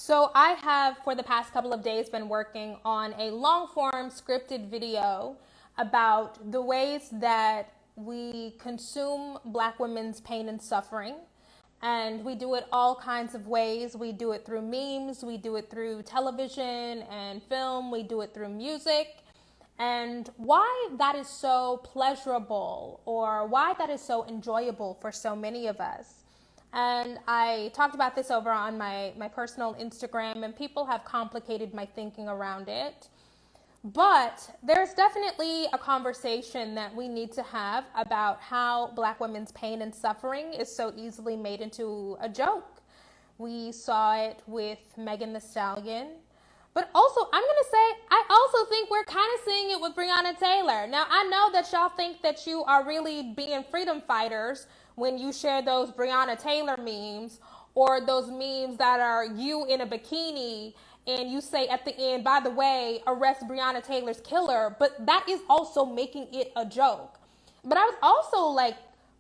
So I have, for the past couple of days, been working on a long-form scripted video about the ways that we consume Black women's pain and suffering. And we do it all kinds of ways. We do it through memes, we do it through television and film, we do it through music. And why that is so pleasurable, or why that is so enjoyable for so many of us. And I talked about this over on my personal Instagram, and people have complicated my thinking around it. But there's definitely a conversation that we need to have about how Black women's pain and suffering is so easily made into a joke. We saw it with Megan Thee Stallion. But also, I'm going to say, I also think we're kind of seeing it with Breonna Taylor. Now, I know that y'all think that you are really being freedom fighters when you share those Breonna Taylor memes, or those memes that are you in a bikini and you say at the end, by the way, arrest Breonna Taylor's killer. But that is also making it a joke. But I was also like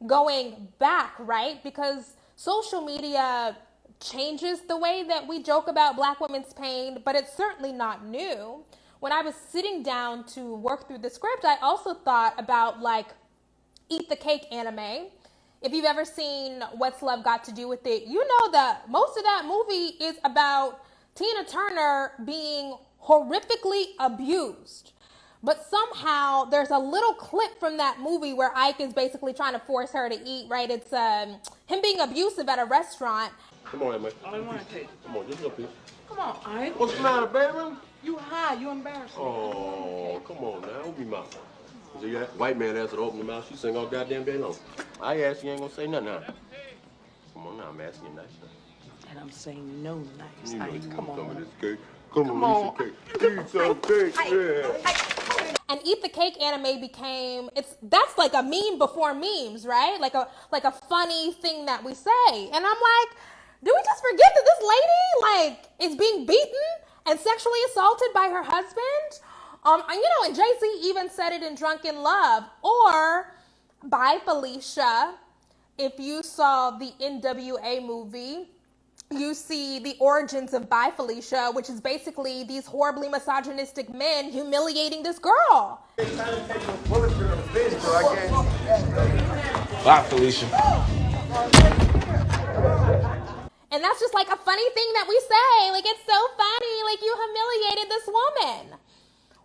going back, right? Because social media changes the way that we joke about Black women's pain, but it's certainly not new. When I was sitting down to work through the script, I also thought about like Eat the Cake anime. If you've ever seen What's Love Got to Do with It, you know that most of that movie is about Tina Turner being horrifically abused. But somehow there's a little clip from that movie where Ike is basically trying to force her to eat, right? It's him being abusive at a restaurant. Come on, Emma. I want to take. Come on, just a piece. Come on, Ike. What's the matter, baby? You high. You embarrassing. Oh, come on now. Open your mouth. See that white man asked her to open the mouth. She sing all goddamn day long. I asked, you ain't gonna say nothing now. Come on now, I'm asking you nice now. And I'm saying no nice. You know Ike, you come want some of on. this cake. Come on, eat some cake. Eat some cake, yeah. And Eat the Cake anime became, that's like a meme before memes, right? Like a funny thing that we say. And I'm like, do we just forget that this lady like is being beaten and sexually assaulted by her husband? And Jay-Z even said it in Drunken Love. Or by Felicia, if you saw the NWA movie, you see the origins of By Felicia, which is basically these horribly misogynistic men humiliating this girl. Bye, Felicia. And that's just like a funny thing that we say. Like, it's so funny. Like, you humiliated this woman.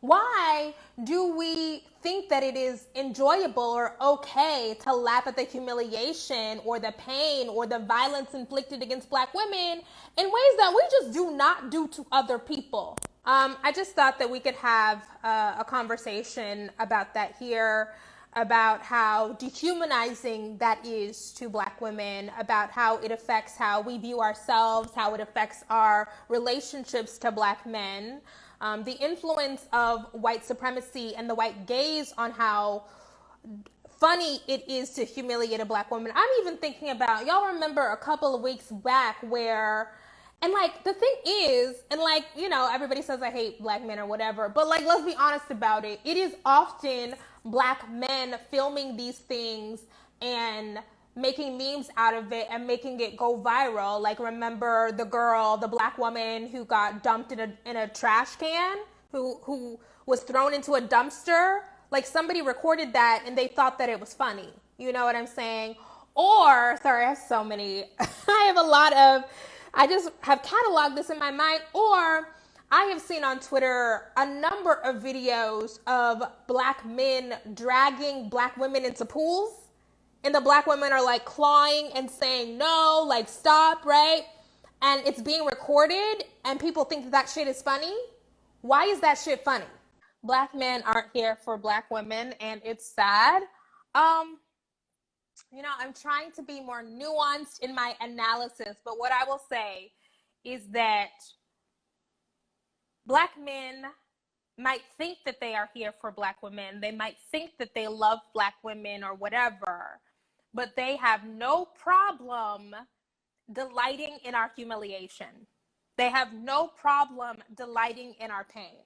Why do we think that it is enjoyable or okay to laugh at the humiliation or the pain or the violence inflicted against Black women in ways that we just do not do to other people? I just thought that we could have a conversation about that here, about how dehumanizing that is to Black women, about how it affects how we view ourselves, how it affects our relationships to Black men. The influence of white supremacy and the white gaze on how funny it is to humiliate a Black woman. I'm even thinking about, y'all remember a couple of weeks back where, and like the thing is, and like, everybody says I hate Black men or whatever, but like, let's be honest about it. It is often Black men filming these things and making memes out of it and making it go viral. Like, remember the girl, the Black woman who got dumped in a trash can, who was thrown into a dumpster? Like, somebody recorded that and they thought that it was funny. You know what I'm saying? Or, sorry, I have so many. I just have cataloged this in my mind. Or I have seen on Twitter a number of videos of Black men dragging Black women into pools. And the Black women are like clawing and saying, no, like stop, right? And it's being recorded and people think that shit is funny. Why is that shit funny? Black men aren't here for Black women, and it's sad. I'm trying to be more nuanced in my analysis, but what I will say is that Black men might think that they are here for Black women. They might think that they love Black women or whatever, but they have no problem delighting in our humiliation. They have no problem delighting in our pain.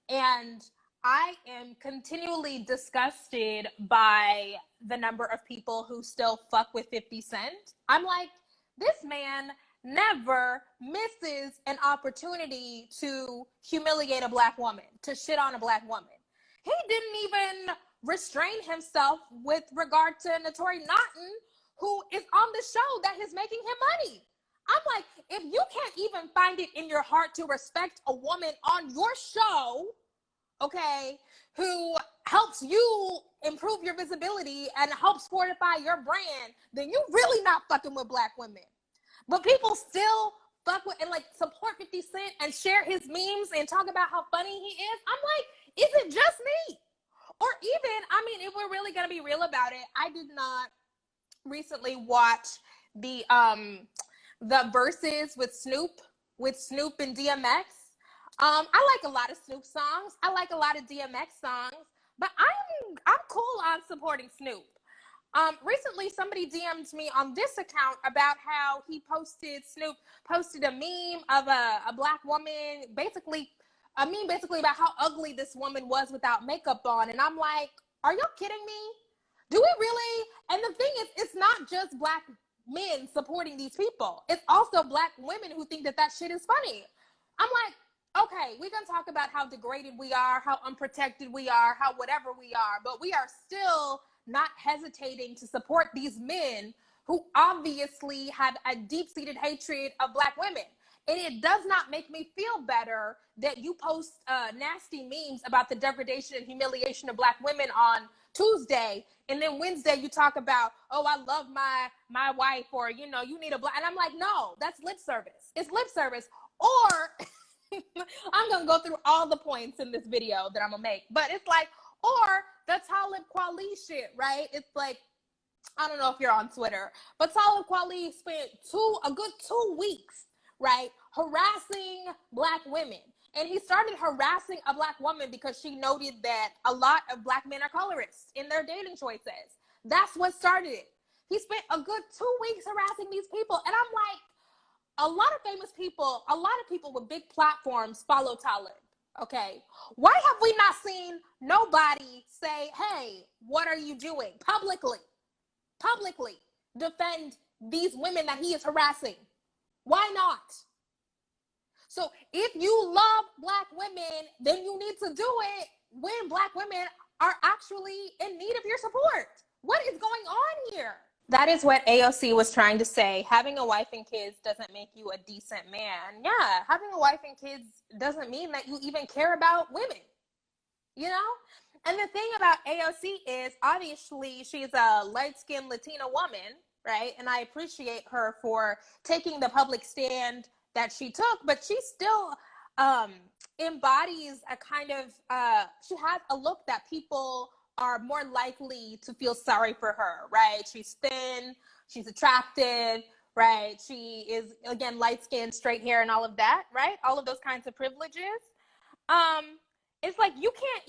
And I am continually disgusted by the number of people who still fuck with 50 Cent. I'm like, this man never misses an opportunity to humiliate a black woman, to shit on a black woman. He didn't even restrain himself with regard to Naturi Naughton, who is on the show that is making him money. I'm like, if you can't even find it in your heart to respect a woman on your show, okay, who helps you improve your visibility and helps fortify your brand, then you really not fucking with black women. But people still fuck with and like support 50 Cent and share his memes and talk about how funny he is. I'm like, is it just me? Or even, I mean, if we're really gonna be real about it, I did not recently watch the Verses with Snoop and DMX. I like a lot of Snoop songs. I like a lot of DMX songs, but I'm cool on supporting Snoop. Recently somebody DM'd me on this account about how Snoop posted a meme of a black woman, basically a meme about how ugly this woman was without makeup on. And I'm like, are y'all kidding me? Do we really? And the thing is, it's not just black men supporting these people. It's also black women who think that shit is funny. I'm like, okay, we can talk about how degraded we are, how unprotected we are, how whatever we are, but we are still not hesitating to support these men who obviously have a deep-seated hatred of black women. And it does not make me feel better that you post nasty memes about the degradation and humiliation of black women on Tuesday, and then Wednesday you talk about, oh, I love my wife, or, you know, you need a black, and I'm like, no, that's lip service. It's lip service. Or I'm gonna go through all the points in this video that I'm gonna make, but it's like, or the Talib Kweli shit, right? It's like, I don't know if you're on Twitter, but Talib Kweli spent a good 2 weeks, right, harassing black women. And he started harassing a black woman because she noted that a lot of black men are colorists in their dating choices. That's what started it. He spent a good 2 weeks harassing these people. And I'm like, a lot of famous people, a lot of people with big platforms follow Talib, okay? Why have we not seen nobody say, hey, what are you doing? Publicly defend these women that he is harassing. Why not? So if you love black women, then you need to do it when black women are actually in need of your support. What is going on here? That is what AOC was trying to say. Having a wife and kids doesn't make you a decent man. Yeah, having a wife and kids doesn't mean that you even care about women, you know? And the thing about AOC is, obviously, she's a light-skinned Latina woman, right? And I appreciate her for taking the public stand that she took, but she still embodies a kind of, she has a look that people are more likely to feel sorry for her, right? She's thin, she's attractive, right? She is, again, light-skinned, straight hair, and all of that, right? All of those kinds of privileges. It's like you can't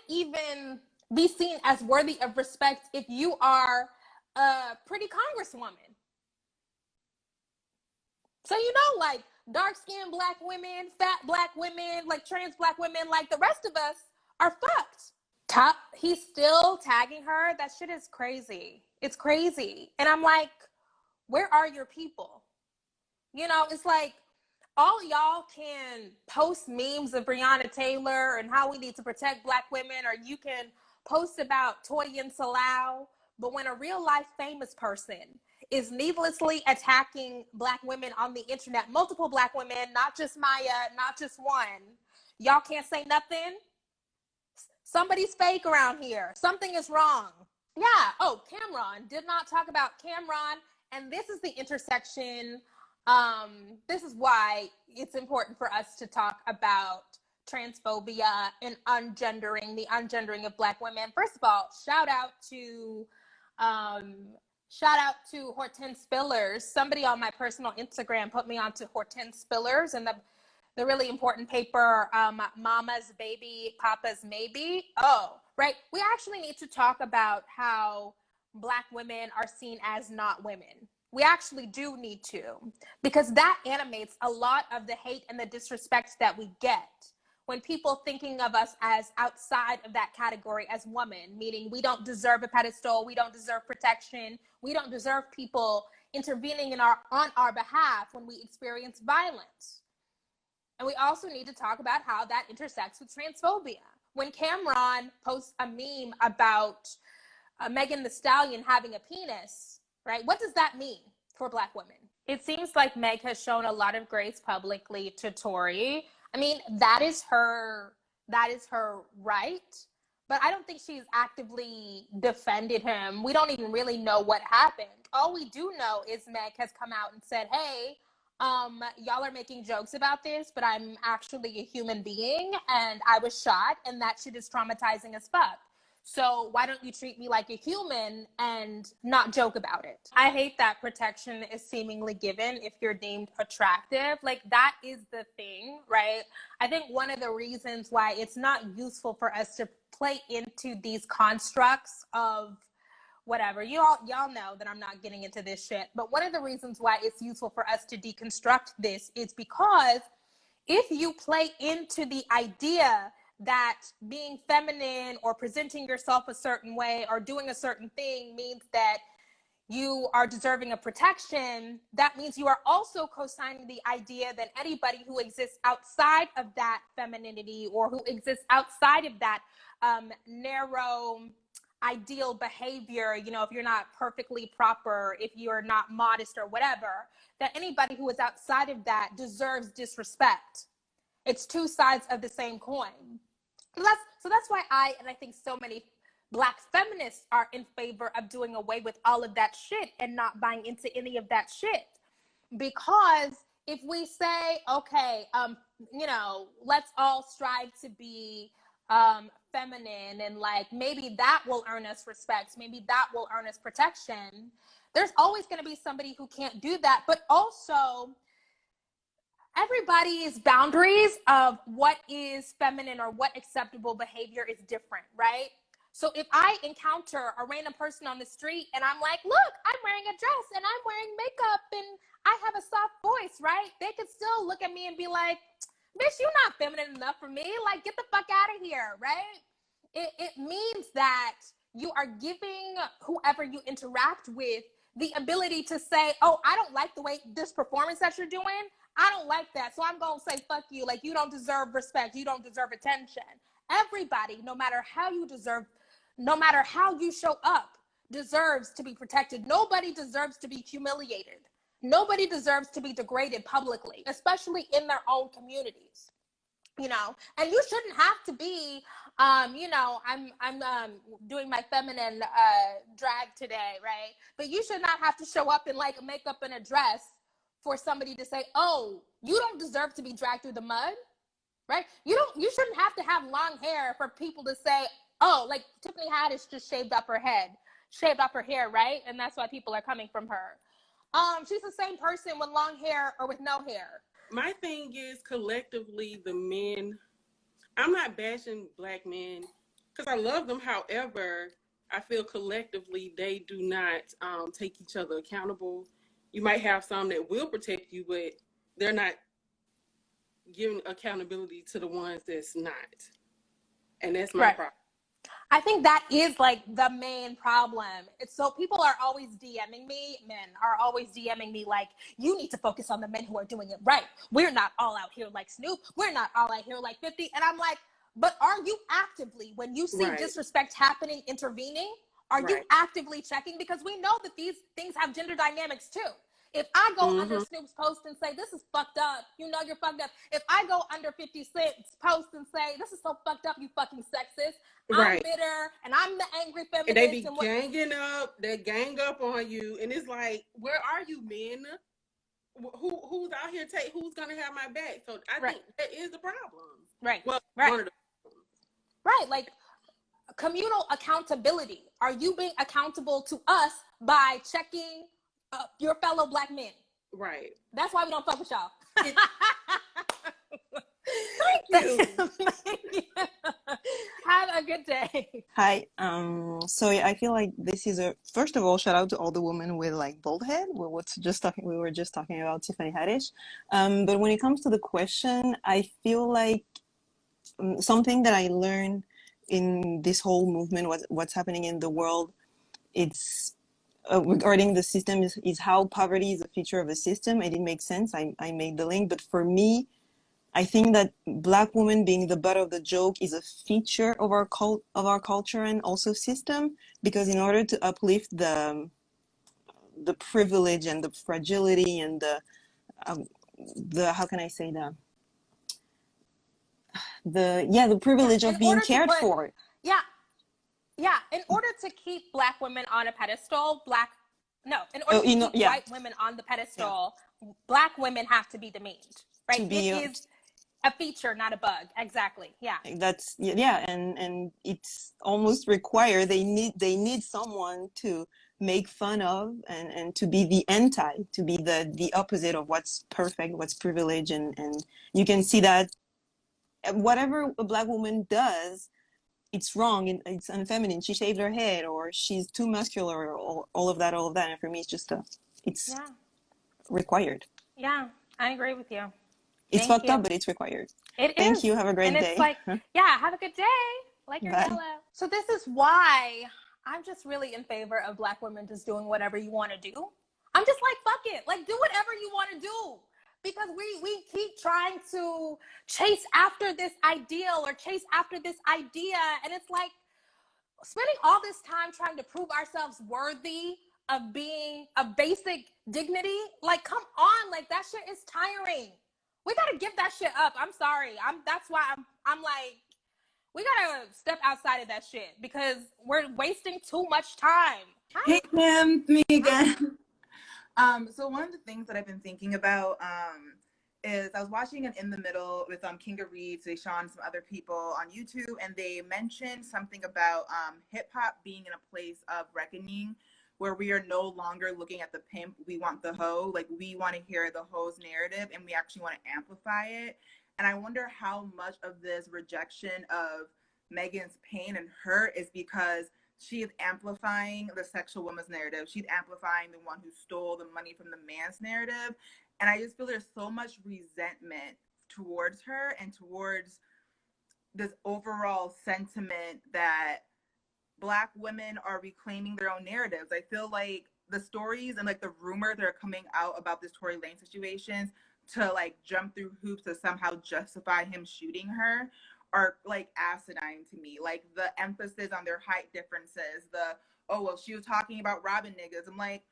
even be seen as worthy of respect if you are a pretty congresswoman. So, you know, like dark-skinned black women, fat black women, like trans black women, like the rest of us are fucked. He's still tagging her. That shit is crazy. It's crazy. And I'm like, where are your people? You know, it's like, all y'all can post memes of Breonna Taylor and how we need to protect black women, or you can post about Toyin Salau, but when a real life famous person is needlessly attacking black women on the internet, multiple black women, not just Maya, not just one, y'all can't say nothing? Somebody's fake around here. Something is wrong. Yeah. Oh, Cameron. Did not talk about Cameron. And this is the intersection. This is why it's important for us to talk about transphobia and the ungendering of black women. First of all, shout out to Hortense Spillers. Somebody on my personal Instagram put me onto Hortense Spillers and the really important paper, Mama's Baby, Papa's Maybe. Oh, right. We actually need to talk about how black women are seen as not women. We actually do need to, because that animates a lot of the hate and the disrespect that we get when people thinking of us as outside of that category as women, meaning we don't deserve a pedestal, we don't deserve protection, we don't deserve people intervening on our behalf when we experience violence. And we also need to talk about how that intersects with transphobia. When Cameron posts a meme about Megan Thee Stallion having a penis, right? What does that mean for Black women? It seems like Meg has shown a lot of grace publicly to Tory. I mean, that is her right. But I don't think she's actively defended him. We don't even really know what happened. All we do know is Meg has come out and said, hey, y'all are making jokes about this, but I'm actually a human being and I was shot and that shit is traumatizing as fuck. So why don't you treat me like a human and not joke about it? I hate that protection is seemingly given if you're deemed attractive. Like, that is the thing, right? I think one of the reasons why it's not useful for us to play into these constructs of whatever, y'all know that I'm not getting into this shit, but one of the reasons why it's useful for us to deconstruct this is because if you play into the idea that being feminine or presenting yourself a certain way or doing a certain thing means that you are deserving of protection, that means you are also co-signing the idea that anybody who exists outside of that femininity or who exists outside of that narrow ideal behavior, you know, if you're not perfectly proper, if you're not modest or whatever, that anybody who is outside of that deserves disrespect. It's two sides of the same coin. So that's why I think so many Black feminists are in favor of doing away with all of that shit and not buying into any of that shit. Because if we say, okay, you know, let's all strive to be feminine and like maybe that will earn us respect, maybe that will earn us protection, there's always going to be somebody who can't do that. But also, everybody's boundaries of what is feminine or what acceptable behavior is different, right? So if I encounter a random person on the street and I'm like, look, I'm wearing a dress and I'm wearing makeup and I have a soft voice, right? They could still look at me and be like, bitch, you're not feminine enough for me. Like, get the fuck out of here, right? It means that you are giving whoever you interact with the ability to say, oh, I don't like the way this performance that you're doing. I don't like that. So I'm going to say, fuck you. Like, you don't deserve respect. You don't deserve attention. Everybody, no matter how you show up, deserves to be protected. Nobody deserves to be humiliated. Nobody deserves to be degraded publicly, especially in their own communities. You know, and you shouldn't have to be, you know, I'm doing my feminine drag today, right? But you should not have to show up in like makeup and a dress for somebody to say, oh, you don't deserve to be dragged through the mud, right? You shouldn't have to have long hair for people to say, oh, like Tiffany Haddish just shaved off her hair, right? And that's why people are coming from her. She's the same person with long hair or with no hair. My thing is, collectively, the men, I'm not bashing Black men because I love them. However, I feel collectively they do not take each other accountable. You might have some that will protect you, but they're not giving accountability to the ones that's not. And that's my problem. I think that is like the main problem. It's so people are always DMing me, men are always DMing me like, you need to focus on the men who are doing it right. We're not all out here like Snoop. We're not all out here like 50. And I'm like, but are you actively, when you see disrespect happening, intervening? Are you actively checking? Because we know that these things have gender dynamics too. If I go under Snoop's post and say, this is fucked up, you know you're fucked up. If I go under 50 Cent's post and say, this is so fucked up, you fucking sexist, I'm bitter, and I'm the angry feminist. And they be ganging up, they gang up on you, and it's like, where are you, men? Who's out here, who's going to have my back? So I think that is the problem. Well, one of the problems. Like, communal accountability. Are you being accountable to us by checking your fellow Black men? Right. That's why we don't fuck with y'all. Thank you. Have a good day. Hi. So I feel like this is first of all, shout out to all the women with like bald head. We were just talking about Tiffany Haddish. But when it comes to the question, I feel like something that I learned in this whole movement, what's happening in the world, it's regarding the system is how poverty is a feature of a system. It didn't make sense. I made the link, but for me, I think that Black women being the butt of the joke is a feature of our culture and also system, because in order to uplift the privilege and the fragility and the how can I say the privilege In of being order to cared put, for. yeah, in order to keep Black women on a pedestal, in order to keep white women on the pedestal, Black women have to be demeaned, right? To be It is a feature, not a bug. Exactly. Yeah. That's and it's almost required. They need someone to make fun of and to be the to be the opposite of what's perfect, what's privilege, and you can see that whatever a Black woman does, it's wrong and it's unfeminine. She shaved her head, or she's too muscular, or all of that. And for me, it's just it's required. Yeah, I agree with you. It's Thank fucked you. up, but it's required. It Thank is. you. Have a great And day. it's like, yeah, have a good day. Like your Bye. yellow. So this is why I'm just really in favor of Black women just doing whatever you want to do. I'm just like, fuck it. Like, do whatever you want to do. Because we keep trying to chase after this ideal or chase after this idea. And it's like spending all this time trying to prove ourselves worthy of being a basic dignity. Like, come on. Like, that shit is tiring. We gotta give that shit up. I'm sorry. That's why I'm like, we gotta step outside of that shit because we're wasting too much time. Hey Kim, me again. So one of the things that I've been thinking about is I was watching an In the Middle with Kinga Reed, Deshaun, some other people on YouTube, and they mentioned something about hip hop being in a place of reckoning where we are no longer looking at the pimp, we want the hoe. Like, we want to hear the hoe's narrative and we actually want to amplify it. And I wonder how much of this rejection of Megan's pain and hurt is because she is amplifying the sexual woman's narrative. She's amplifying the one who stole the money from the man's narrative. And I just feel there's so much resentment towards her and towards this overall sentiment that Black women are reclaiming their own narratives. I feel like the stories and like the rumors that are coming out about this Tory Lane situations to like jump through hoops to somehow justify him shooting her are like asinine to me. Like the emphasis on their height differences, oh, well, she was talking about robbing niggas. I'm like,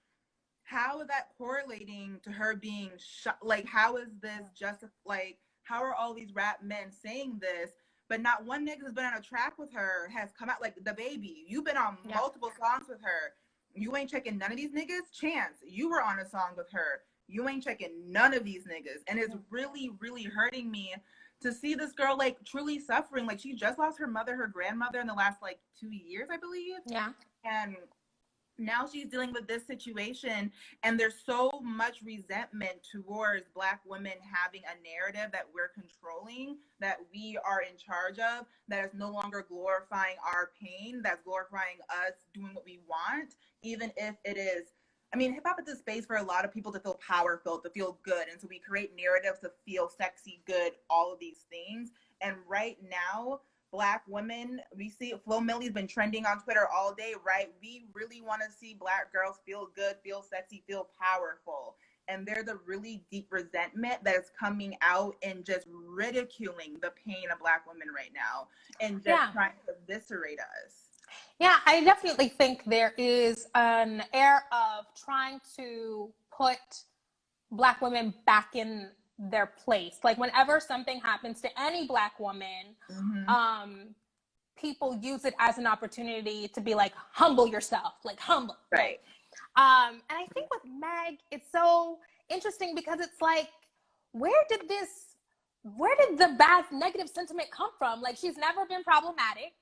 how is that correlating to her being shot? Like, how is this just like, how are all these rap men saying this? But not one nigga who's been on a track with her has come out. Like, the baby, you've been on multiple songs with her. You ain't checking none of these niggas. Chance, you were on a song with her. You ain't checking none of these niggas. And it's really, really hurting me to see this girl like truly suffering. Like, she just lost her mother, her grandmother in the last like 2 years, I believe. Yeah. And now she's dealing with this situation, and there's so much resentment towards Black women having a narrative that we're controlling, that we are in charge of, that is no longer glorifying our pain, that's glorifying us doing what we want, even if it is, I mean, hip hop is a space for a lot of people to feel powerful, to feel good, and so we create narratives to feel sexy, good, all of these things. And right now, Black women, we see Flo Millie's been trending on Twitter all day, right? We really want to see Black girls feel good, feel sexy, feel powerful. And there's a really deep resentment that is coming out and just ridiculing the pain of Black women right now and just trying to eviscerate us. Yeah, I definitely think there is an air of trying to put Black women back in their place. Like, whenever something happens to any Black woman, people use it as an opportunity to be like, humble yourself, like humble. Right. And I think with Meg, it's so interesting because it's like, where did the bad negative sentiment come from? Like, she's never been problematic.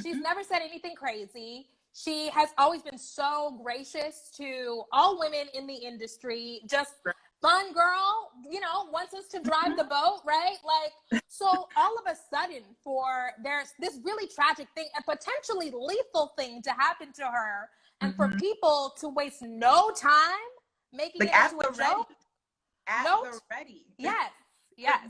She's never said anything crazy. She has always been so gracious to all women in the industry, just fun girl, you know, wants us to drive the boat, right? Like, so all of a sudden, there's this really tragic thing, a potentially lethal thing to happen to her, and for people to waste no time making like it into a joke. Ready. Yes.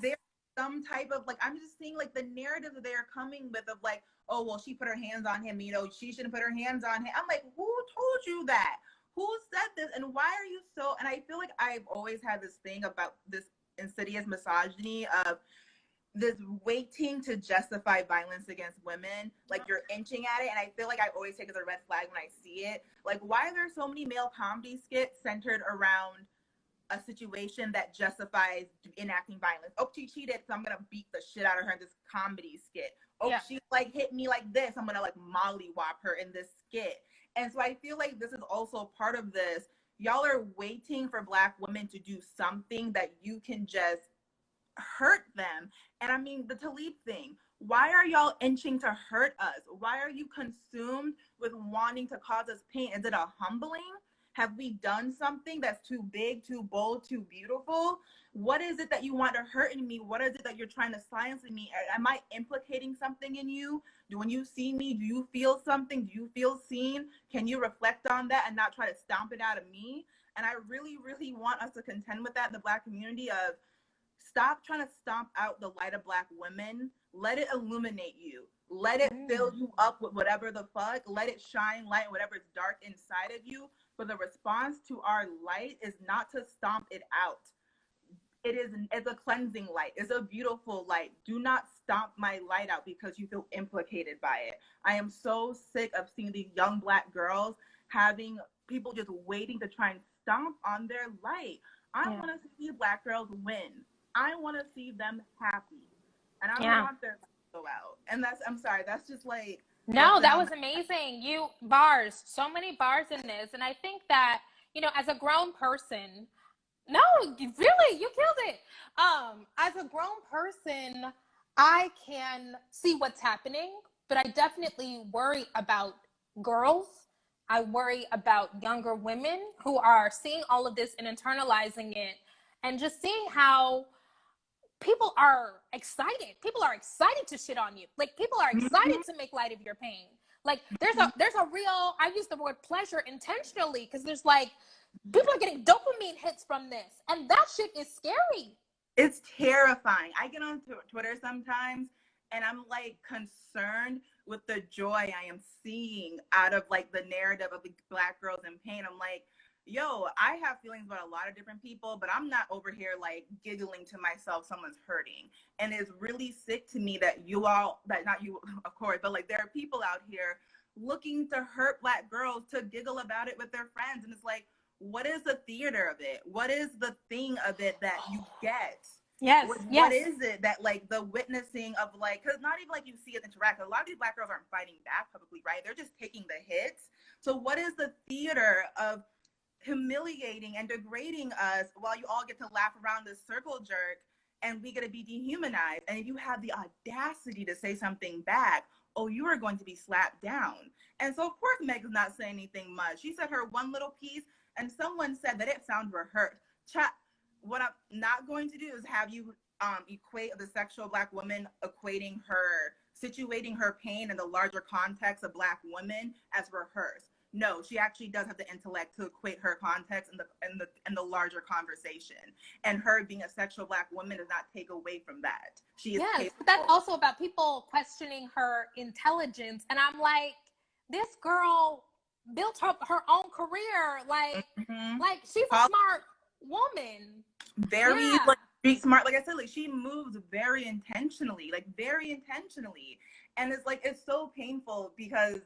There's some type of, like, I'm just seeing like the narrative that they're coming with of like, oh, well, she put her hands on him, you know, she shouldn't put her hands on him. I'm like, who told you that? who said this, and why are you so? And I feel like I've always had this thing about this insidious misogyny of this waiting to justify violence against women. Like, you're inching at it, and I feel like I always take it as a red flag when I see it. Like, why are there so many male comedy skits centered around a situation that justifies enacting violence? Oh, she cheated, so I'm gonna beat the shit out of her in this comedy skit. Oh, Yeah. she like hit me like this, I'm gonna like mollywop her in this skit. And so I feel like this is also part of this. Y'all are waiting for Black women to do something that you can just hurt them. And I mean, the Talib thing, why are y'all inching to hurt us? Why are you consumed with wanting to cause us pain? Is it a humbling? Have we done something that's too big, too bold, too beautiful? What is it that you want to hurt in me? What is it that you're trying to silence in me? Am I implicating something in you? When you see me, do you feel something? Do you feel seen? Can you reflect on that and not try to stomp it out of me? And I really, really want us to contend with that in the Black community of stop trying to stomp out the light of Black women. Let it illuminate you. Let it fill you up with whatever the fuck. Let it shine light, whatever is dark inside of you. But the response to our light is not to stomp it out. It's a cleansing light. It's a beautiful light. Do not stomp my light out because you feel implicated by it. I am so sick of seeing these young Black girls having people just waiting to try and stomp on their light. I want to see Black girls win. I want to see them happy. And I don't want their light to go out. And I'm sorry, that's just like. No, that was amazing. Bars, so many bars in this. And I think that, as a grown person, no, really, you killed it. As a grown person, I can see what's happening, but I definitely worry about girls. I worry about younger women who are seeing all of this and internalizing it and just seeing how people are excited. People are excited to shit on you. Like, people are excited to make light of your pain. Like, there's a real, I use the word pleasure intentionally because there's like, people are getting dopamine hits from this. And that shit is scary. It's terrifying. I get on Twitter sometimes and I'm like concerned with the joy I am seeing out of like the narrative of the Black girls in pain. I'm like, yo, I have feelings about a lot of different people, but I'm not over here like giggling to myself someone's hurting. And it's really sick to me that not you, of course, but like there are people out here looking to hurt Black girls to giggle about it with their friends. And it's like, what is the theater of it? What is the thing of it that you get? Yes. What is it that like the witnessing of like, because not even like you see it interact. A lot of these Black girls aren't fighting back publicly, right? They're just taking the hits. So what is the theater of humiliating and degrading us while you all get to laugh around this circle jerk and we get to be dehumanized? And if you have the audacity to say something back, oh, you are going to be slapped down. And so of course Meg's not saying anything much. She said her one little piece and someone said that it sounded rehearsed. What I'm not going to do is have you equate the sexual Black woman situating her pain in the larger context of Black women as rehearsed. No, she actually does have the intellect to equate her context in the larger conversation. And her being a sexual Black woman does not take away from that. She is capable. But that's also about people questioning her intelligence. And I'm like, this girl built her own career. Like, like she's a smart woman. Very like street smart. Like I said, like she moves very intentionally. And it's like, it's so painful because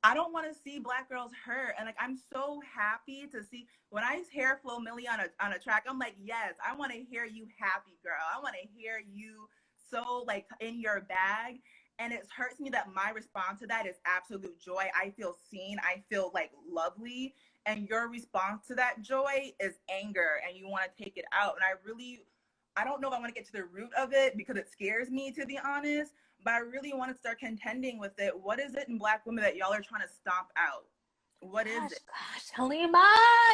I don't want to see Black girls hurt. And like, I'm so happy to see when I hear Flo Milli on a track, I'm like, yes, I want to hear you happy, girl. I want to hear you so like in your bag. And it hurts me that my response to that is absolute joy. I feel seen. I feel like lovely. And your response to that joy is anger and you want to take it out. And I don't know if I want to get to the root of it because it scares me, to be honest. But I really want to start contending with it. What is it in Black women that y'all are trying to stomp out? What is it? Gosh, Halima,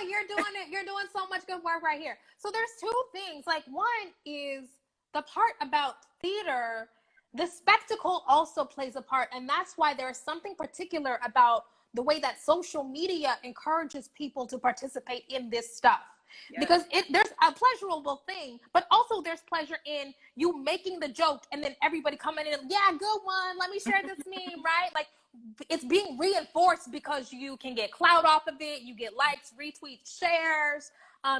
you're doing it. You're doing so much good work right here. So there's two things. Like, one is the part about theater. The spectacle also plays a part. And that's why there's something particular about the way that social media encourages people to participate in this stuff. Yes. Because there's a pleasurable thing, but also there's pleasure in you making the joke and then everybody coming in, yeah, good one, let me share this meme, right? Like, it's being reinforced because you can get clout off of it, you get likes, retweets, shares,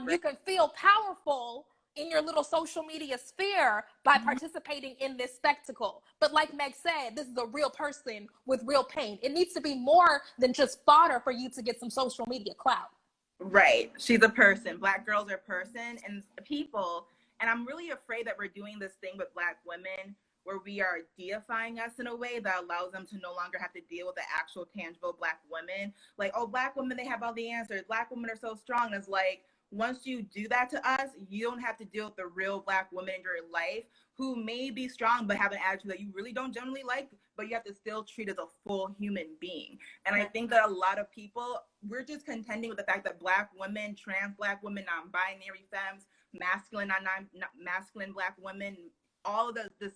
you can feel powerful in your little social media sphere by participating in this spectacle. But like Meg said, this is a real person with real pain. It needs to be more than just fodder for you to get some social media clout. Right. She's a person. Black girls are person and people. And I'm really afraid that we're doing this thing with Black women where we are deifying us in a way that allows them to no longer have to deal with the actual tangible Black women. Like, oh, Black women, they have all the answers. Black women are so strong. It's like, once you do that to us, you don't have to deal with the real Black women in your life who may be strong but have an attitude that you really don't generally like, but you have to still treat as a full human being. And I think that a lot of people, we're just contending with the fact that Black women, trans Black women, non-binary femmes, masculine, non-masculine Black women, all of this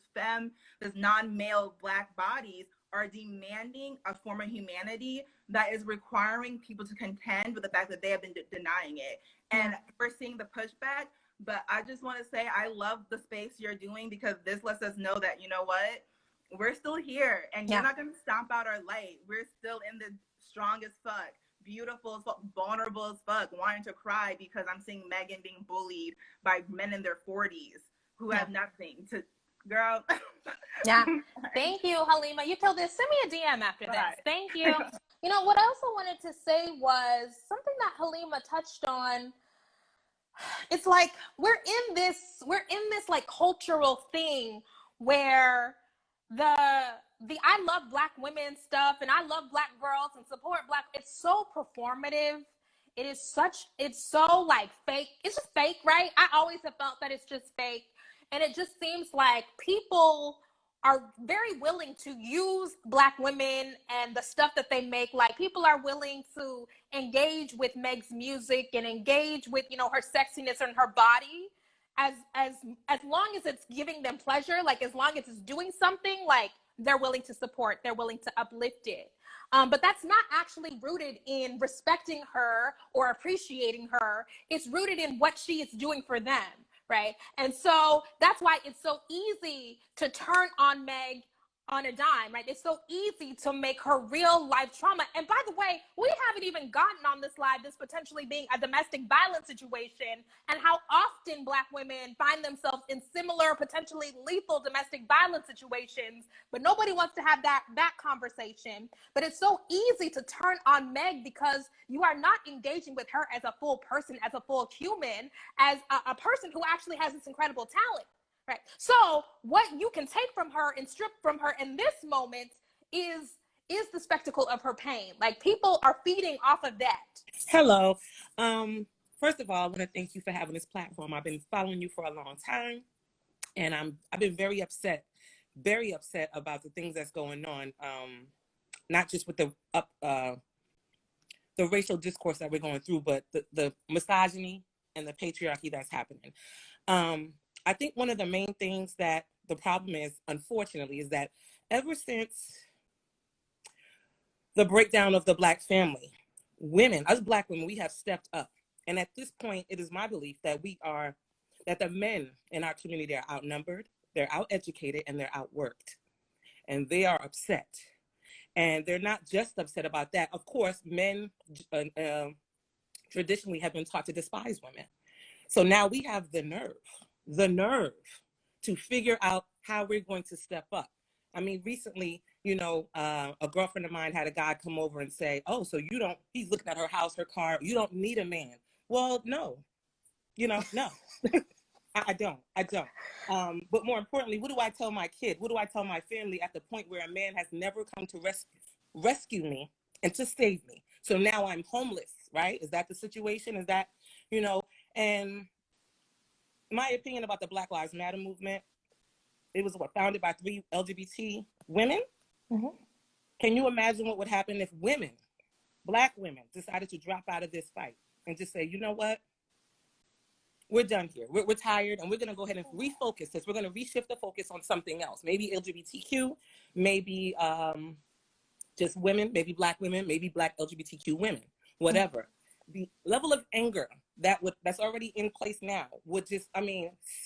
non-male Black bodies are demanding a form of humanity that is requiring people to contend with the fact that they have been denying it. And we're seeing the pushback, but I just want to say I love the space you're doing because this lets us know that, you know what, we're still here and you're not going to stomp out our light. We're still in the strong as fuck, beautiful as fuck, vulnerable as fuck, wanting to cry because I'm seeing Megan being bullied by men in their 40s who have nothing to, girl. Yeah. Thank you, Halima. You killed this. Send me a DM after this. Thank you. You know, what I also wanted to say was something that Halima touched on. It's like we're in this like cultural thing where the I love Black women stuff and I love Black girls and support Black, it's so performative. It's so like fake. It's just fake, right? I always have felt that it's just fake. And it just seems like people are very willing to use Black women and the stuff that they make. Like, people are willing to engage with Meg's music and engage with, you know, her sexiness and her body as long as it's giving them pleasure, like as long as it's doing something, like they're willing to support, they're willing to uplift it. But that's not actually rooted in respecting her or appreciating her. It's rooted in what she is doing for them. Right. And so that's why it's so easy to turn on Meg on a dime, right? It's so easy to make her real life trauma. And by the way, we haven't even gotten on this live, this potentially being a domestic violence situation and how often Black women find themselves in similar, potentially lethal domestic violence situations, but nobody wants to have that conversation. But it's so easy to turn on Meg because you are not engaging with her as a full person, as a full human, as a person who actually has this incredible talent. Right. So what you can take from her and strip from her in this moment is the spectacle of her pain. Like, people are feeding off of that. Hello. First of all, I want to thank you for having this platform. I've been following you for a long time, and I've been very upset about the things that's going on. Not just with the racial discourse that we're going through, but the misogyny and the patriarchy that's happening. I think one of the main things that the problem is, unfortunately, is that ever since the breakdown of the Black family, women, us Black women, we have stepped up. And at this point, it is my belief that that the men in our community are outnumbered, they're outeducated, and they're outworked. And they are upset. And they're not just upset about that. Of course, men traditionally have been taught to despise women. So now we have the nerve to figure out how we're going to step up. I mean, recently, you know, a girlfriend of mine had a guy come over and say, oh, so he's looking at her house, her car, you don't need a man. Well, no, no. I don't. But more importantly, what do I tell my kid? What do I tell my family at the point where a man has never come to rescue me and to save me? So now I'm homeless, right? Is that the situation? Is that, and my opinion about the Black Lives Matter movement, it was founded by 3 LGBT women. Mm-hmm. Can you imagine what would happen if women, Black women, decided to drop out of this fight and just say, you know what? We're done here. We're tired, and we're going to go ahead and refocus this. We're going to reshift the focus on something else. Maybe LGBTQ, maybe just women, maybe Black women, maybe Black LGBTQ women, whatever. The level of anger that's already in place now would just,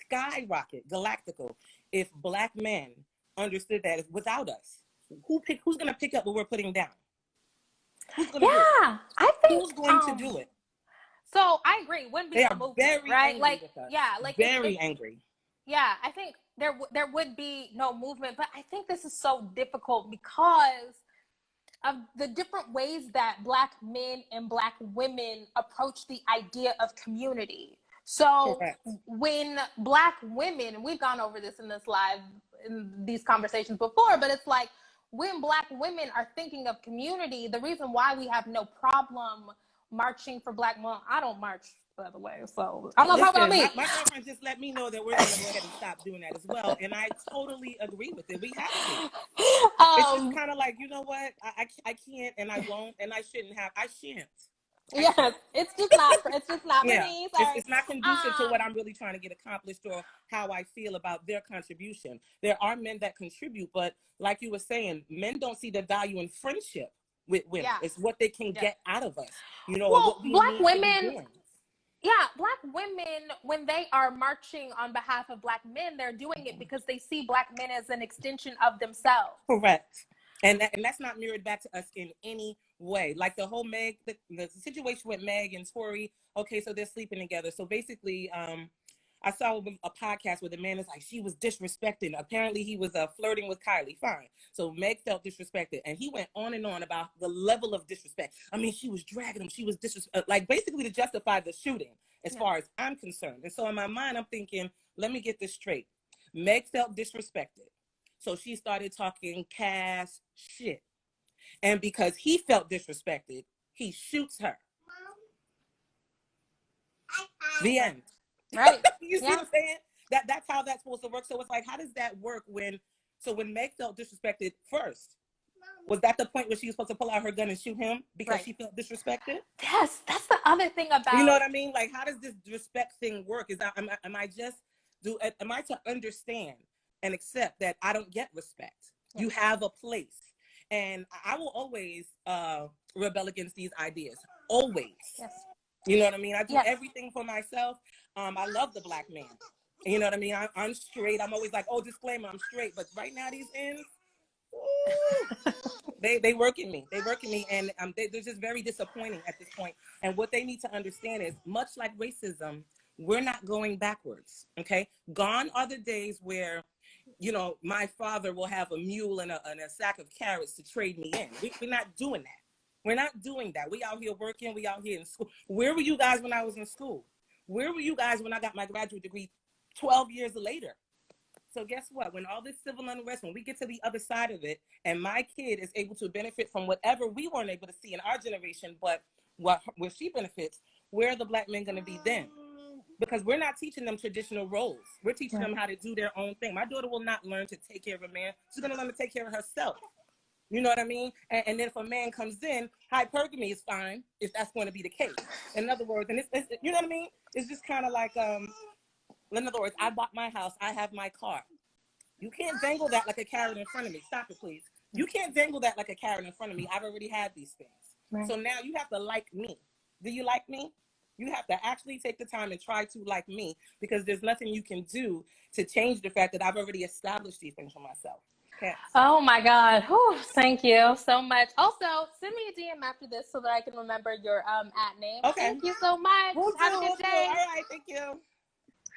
skyrocket, galactical, if Black men understood that without us, who's going to pick up what we're putting down? Who's going to do it? Yeah, I think Who's going to do it? so. I agree. Wouldn't be They a are movement, very right? angry Like, with us. yeah, like Very angry. yeah, I think there would be no movement, but I think this is so difficult because of the different ways that Black men and Black women approach the idea of community. So Correct. when Black women, and we've gone over this in these conversations before, but it's like when Black women are thinking of community, the reason why we have no problem marching for Black men, I don't march, by the way, so I'm not talking about me. My girlfriend just let me know that we're going to go ahead and stop doing that as well, and I totally agree with it. We have to. It's just kind of like, you know what? I can't, and I won't, and I shouldn't have. I shan't. Yes, it's just not for me. Sorry. It's not conducive to what I'm really trying to get accomplished or how I feel about their contribution. There are men that contribute, but like you were saying, men don't see the value in friendship with women. Yeah. It's what they can get out of us. You know, Well, what we Black need to be women, doing. yeah, Black women, when they are marching on behalf of Black men, they're doing it because they see Black men as an extension of themselves. Correct. And that's not mirrored back to us in any way. Like the whole the situation with Meg and Tory, okay, so they're sleeping together. So basically, I saw a podcast where the man is like, she was disrespecting. Apparently he was flirting with Kylie. Fine. So Meg felt disrespected. And he went on and on about the level of disrespect. I mean, she was dragging him. She was like basically to justify the shooting as far as I'm concerned. And so in my mind, I'm thinking, let me get this straight. Meg felt disrespected. So she started talking cash shit. And because he felt disrespected, he shoots her. The end. Right. You see what I'm saying? That's how that's supposed to work. So it's like, how does that work when Meg felt disrespected first? Was that the point where she was supposed to pull out her gun and shoot him because she felt disrespected? Yes, that's the other thing about. You know what I mean? Like, how does this respect thing work? Am I to understand and accept that I don't get respect? You have a place. And I will always rebel against these ideas. Always. Yes. You know what I mean? I do everything for myself. I love the Black man. You know what I mean? I'm straight. I'm always like, oh, disclaimer, I'm straight. But right now, these ends, they working me. They working me. And they're just very disappointing at this point. And what they need to understand is, much like racism, we're not going backwards. Okay? Gone are the days where, you know, my father will have a mule and a sack of carrots to trade me in. We're not doing that. We're not doing that. We out here working. We out here in school. Where were you guys when I was in school? Where were you guys when I got my graduate degree 12 years later? So guess what? When all this civil unrest, when we get to the other side of it, and my kid is able to benefit from whatever we weren't able to see in our generation, but where she benefits, where are the Black men going to be then? Because we're not teaching them traditional roles. We're teaching them how to do their own thing. My daughter will not learn to take care of a man. She's going to learn to take care of herself. You know what I mean? And then if a man comes in, hypergamy is fine if that's going to be the case. In other words, and it's you know what I mean? It's just kind of like, in other words, I bought my house. I have my car. You can't dangle that like a carrot in front of me. Stop it, please. You can't dangle that like a carrot in front of me. I've already had these things. Right. So now you have to like me. Do you like me? You have to actually take the time and try to like me, because there's nothing you can do to change the fact that I've already established these things for myself. Yes. Oh my God. Whew, thank you so much. Also, send me a DM after this so that I can remember your @ name. Okay. Thank you so much. Have a good day. All right. Thank you.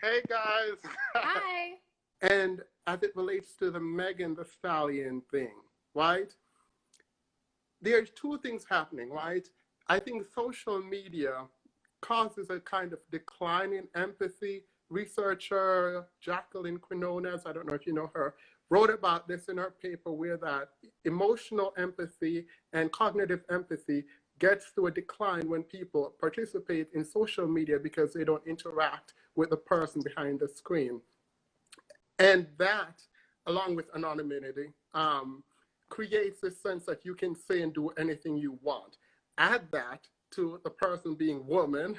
Hey, guys. Hi. And as it relates to the Megan Thee Stallion thing, right? There's two things happening, right? I think social media causes a kind of decline in empathy. Researcher Jacqueline Quinones, I don't know if you know her, wrote about this in her paper, where that emotional empathy and cognitive empathy gets to a decline when people participate in social media because they don't interact with the person behind the screen. And that, along with anonymity, creates a sense that you can say and do anything you want. Add that to the person being woman,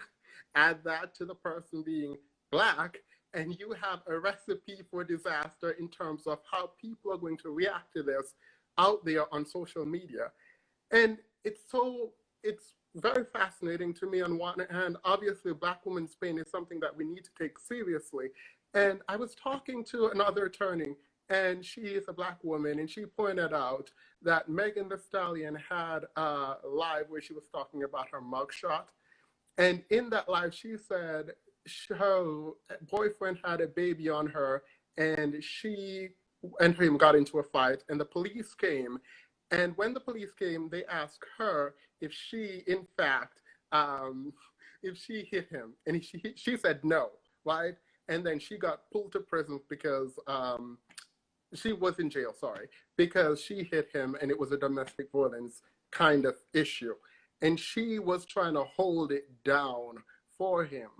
add that to the person being Black, and you have a recipe for disaster in terms of how people are going to react to this out there on social media. And it's very fascinating to me. On one hand, obviously Black women's pain is something that we need to take seriously. And I was talking to another attorney and she is a Black woman, and she pointed out that Megan Thee Stallion had a live where she was talking about her mugshot. And in that live, she said her boyfriend had a baby on her, and she and him got into a fight, and the police came. And when the police came, they asked her if she, in fact, if she hit him, and she said no, right? And then she got pulled to prison because she was in jail, sorry, because she hit him, and it was a domestic violence kind of issue. And she was trying to hold it down for him.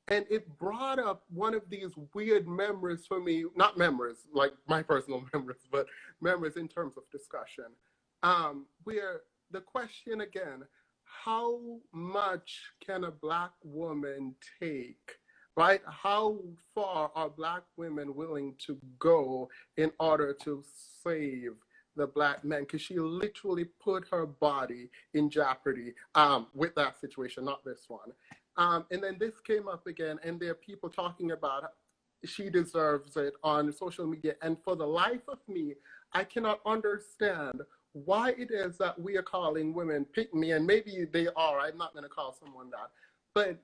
And it brought up one of these weird memories for me, not memories like my personal memories, but memories in terms of discussion, where the question again, how much can a Black woman take, right? How far are Black women willing to go in order to save the Black men? Because she literally put her body in jeopardy with that situation, not this one. And then this came up again, and there are people talking about she deserves it on social media. And for the life of me, I cannot understand why it is that we are calling women pick me, and maybe they are. I'm not going to call someone that. But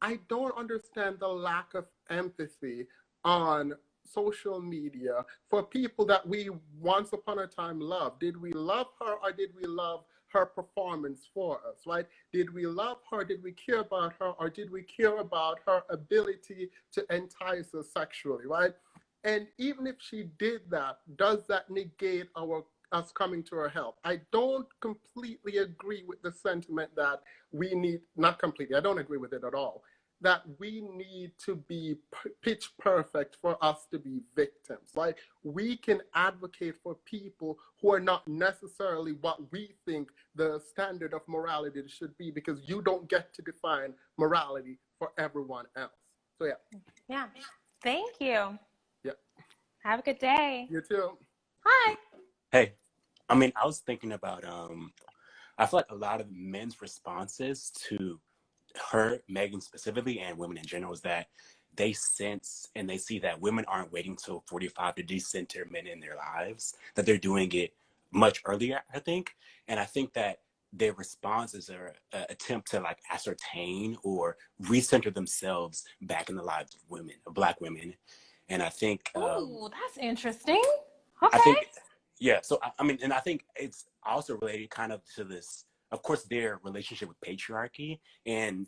I don't understand the lack of empathy on social media for people that we once upon a time loved. Did we love her, or did we love her performance for us, right? Did we love her? Did we care about her? Or did we care about her ability to entice us sexually, right? And even if she did that, does that negate us coming to her help? I don't completely agree with the sentiment that we need, not completely, I don't agree with it at all, that we need to be pitch perfect for us to be victims. Like, we can advocate for people who are not necessarily what we think the standard of morality should be, because you don't get to define morality for everyone else. So yeah. Yeah. Thank you. Yeah. Have a good day. You too. Hi. Hey, I mean, I was thinking about, I feel like a lot of men's responses to her, Megan specifically, and women in general, is that they sense and they see that women aren't waiting till 45 to decenter men in their lives, that they're doing it much earlier, I think. And I think that their responses are an attempt to like ascertain or recenter themselves back in the lives of women, of Black women. And I think, Ooh, that's interesting. Okay. I think, yeah. So I mean, and I think it's also related kind of to this, of course, their relationship with patriarchy, and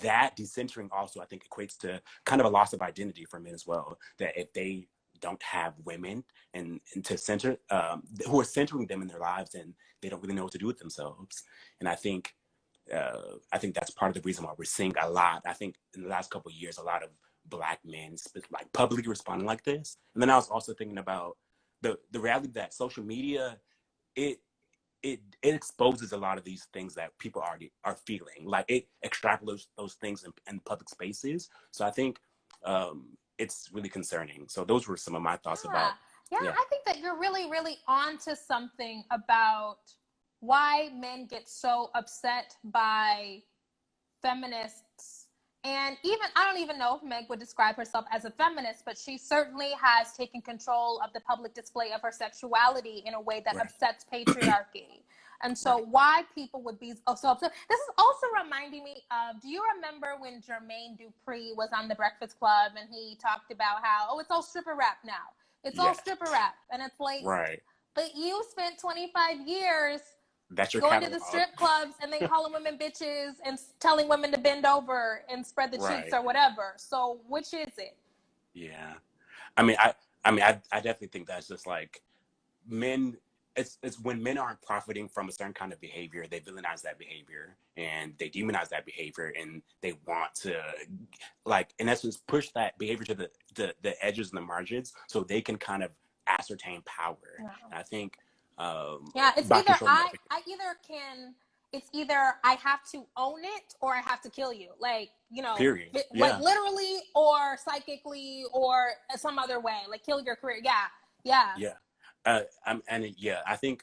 that decentering also, I think, equates to kind of a loss of identity for men as well. That if they don't have women and to center, who are centering them in their lives, and they don't really know what to do with themselves. And I think that's part of the reason why we're seeing a lot. I think in the last couple of years, a lot of Black men like publicly responding like this. And then I was also thinking about the reality that social media, it exposes a lot of these things that people already are feeling. Like, it extrapolates those things in public spaces. So I think it's really concerning. So those were some of my thoughts about. Yeah, I think that you're really, really onto something about why men get so upset by feminists. And even, I don't even know if Meg would describe herself as a feminist, but she certainly has taken control of the public display of her sexuality in a way that upsets patriarchy. And so why people would be so upset. This is also reminding me of, do you remember when Jermaine Dupri was on the Breakfast Club and he talked about how, oh, it's all stripper rap now. It's all stripper rap. And it's like, but you spent 25 years that's your going catalog. to the strip clubs and then calling women bitches and telling women to bend over and spread the cheeks or whatever. So which is it? Yeah. I mean, I definitely think that's just like men. It's when men aren't profiting from a certain kind of behavior, they villainize that behavior and they demonize that behavior, and they want to, like, in essence, push that behavior to the edges and the margins so they can kind of ascertain power. And I think it's either I have to own it or I have to kill you, like, you know, like literally or psychically or some other way, like kill your career. I think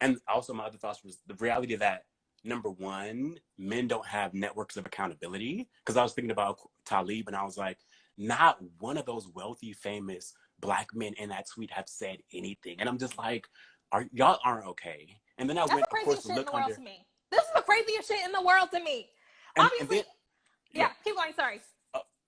and also my other thoughts was the reality that, number one, men don't have networks of accountability, because I was thinking about Talib and I was like, not one of those wealthy, famous Black men in that tweet have said anything. And I'm just like, y'all aren't okay. And then I That's went, the of course, craziest to shit in look the world under, to me. This is the craziest shit in the world to me. and Obviously, then, yeah, keep going, sorry.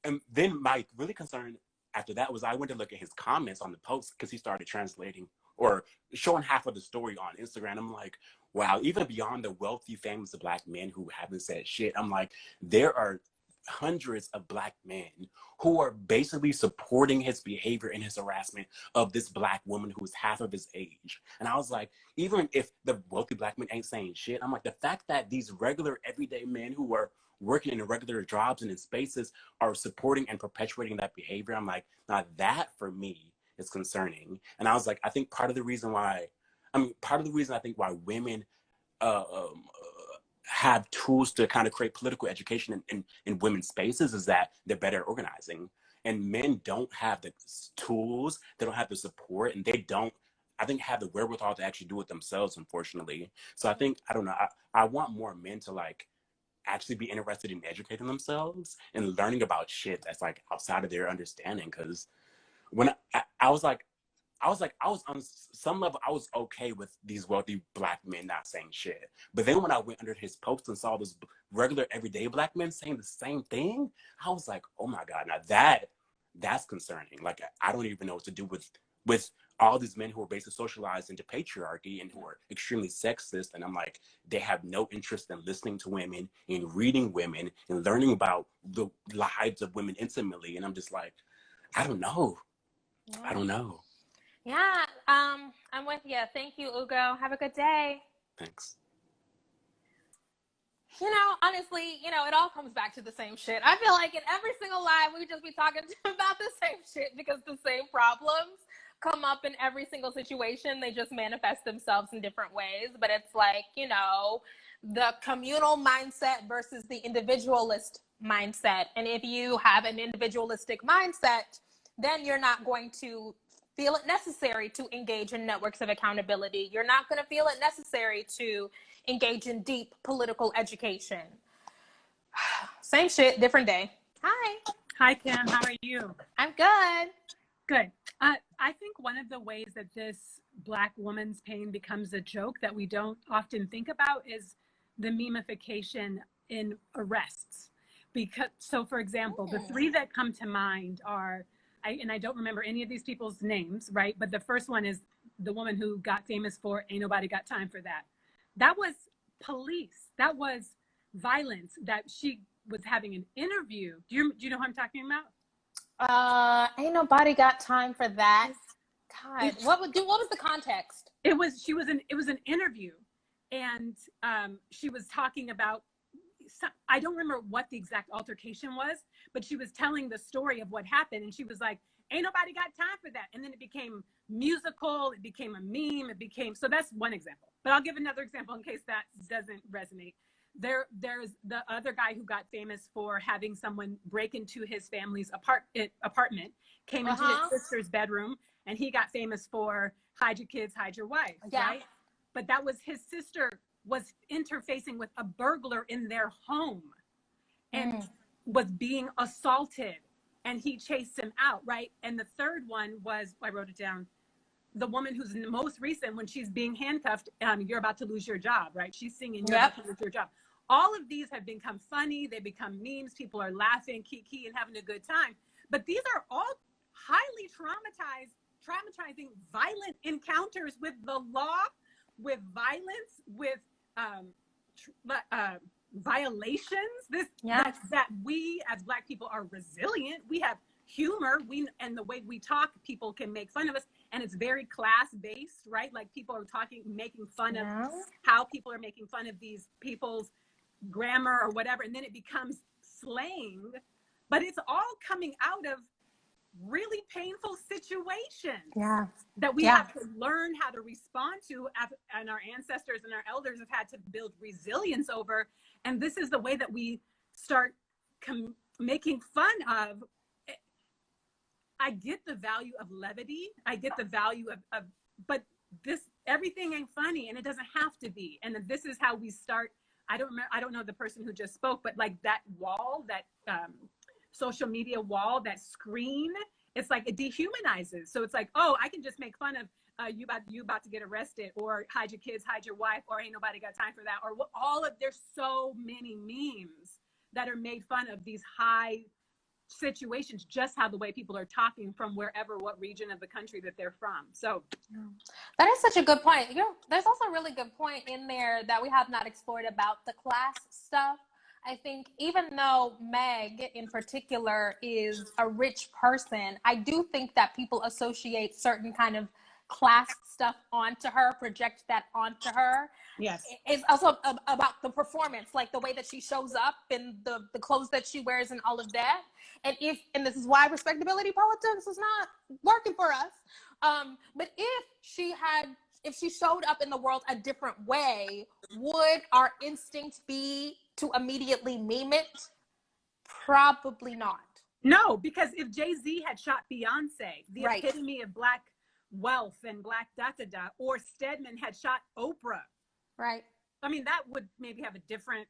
And then my really concern after that was I went to look at his comments on the post because he started translating or showing half of the story on Instagram. I'm like, wow, even beyond the wealthy, famous Black men who haven't said shit, I'm like, there are hundreds of Black men who are basically supporting his behavior and his harassment of this Black woman who is half of his age. And I was like, even if the wealthy Black men ain't saying shit, I'm like, the fact that these regular everyday men who are working in regular jobs and in spaces are supporting and perpetuating that behavior, I'm like, now that for me is concerning. And I was like, I think part of the reason I think why women uh, um, have tools to kind of create political education in women's spaces is that they're better at organizing. And men don't have the tools, they don't have the support, and they don't, I think, have the wherewithal to actually do it themselves, unfortunately. So I think, I don't know, I want more men to like actually be interested in educating themselves and learning about shit that's like outside of their understanding. Because when I was on some level, I was okay with these wealthy Black men not saying shit. But then when I went under his post and saw those regular everyday Black men saying the same thing, I was like, oh my God, now that's concerning. Like, I don't even know what to do with all these men who are basically socialized into patriarchy and who are extremely sexist. And I'm like, they have no interest in listening to women, in reading women, and learning about the lives of women intimately. And I'm just like, I don't know. I don't know. Yeah, I'm with you. Thank you, Ugo. Have a good day. Thanks. You know, honestly, you know, it all comes back to the same shit. I feel like in every single live, we just be talking about the same shit because the same problems come up in every single situation. They just manifest themselves in different ways. But it's like, you know, the communal mindset versus the individualist mindset. And if you have an individualistic mindset, then you're not going to feel it necessary to engage in networks of accountability. You're not going to feel it necessary to engage in deep political education. Same shit, different day. Hi. Hi, Kim. How are you? I'm good. Good. I think one of the ways that this Black woman's pain becomes a joke that we don't often think about is the memification in arrests. Because, so for example, the three that come to mind are, I don't remember any of these people's names, right? But the first one is the woman who got famous for Ain't Nobody Got Time for That. That was police. That was violence. That she was having an interview. Do you know who I'm talking about? Ain't nobody got time for that. God, what was the context? It was an interview, and she was talking about, I don't remember what the exact altercation was, but she was telling the story of what happened, and she was like, ain't nobody got time for that. And then it became musical, it became a meme, so that's one example. But I'll give another example in case that doesn't resonate. There's the other guy who got famous for having someone break into his family's apartment, came into his sister's bedroom, and he got famous for hide your kids, hide your wife, right? But that was his sister was interfacing with a burglar in their home and was being assaulted, and he chased him out, right? And the third one was, I wrote it down, the woman who's the most recent, when she's being handcuffed, you're about to lose your job, right? She's singing, you're about to lose your job. All of these have become funny. They become memes. People are laughing, kiki, and having a good time. But these are all highly traumatizing, violent encounters with the law, with violence, with violations. That we as Black people are resilient. We have humor. And the way we talk, people can make fun of us, and it's very class-based, right? Like people are making fun of how people are making fun of these people's grammar or whatever, and then it becomes slang. But it's all coming out of really painful situations that we have to learn how to respond to, and our ancestors and our elders have had to build resilience over. And this is the way that we start making fun of. I get the value of levity. I get the value of but everything ain't funny, and it doesn't have to be. And this is how we start. I don't know the person who just spoke, but like that wall, that social media wall, that screen, it's like it dehumanizes. So it's like, oh, I can just make fun of you about to get arrested, or hide your kids, hide your wife, or ain't nobody got time for that, or there's so many memes that are made fun of these high situations, just how the way people are talking from what region of the country that they're from. So that is such a good point. There's also a really good point in there that we have not explored about the class stuff. I think even though Meg in particular is a rich person, I do think that people associate certain kind of class stuff onto her, project that onto her. yes, It's also about the performance, like the way that she shows up and the clothes that she wears and all of that. And this is why respectability politics is not working for us. But if she showed up in the world a different way, would our instinct be to immediately meme it? Probably not. no, because if Jay-Z had shot Beyonce, the Right. epitome of Black wealth and Black da-da-da, or Stedman had shot Oprah, Right. I mean, that would maybe have a different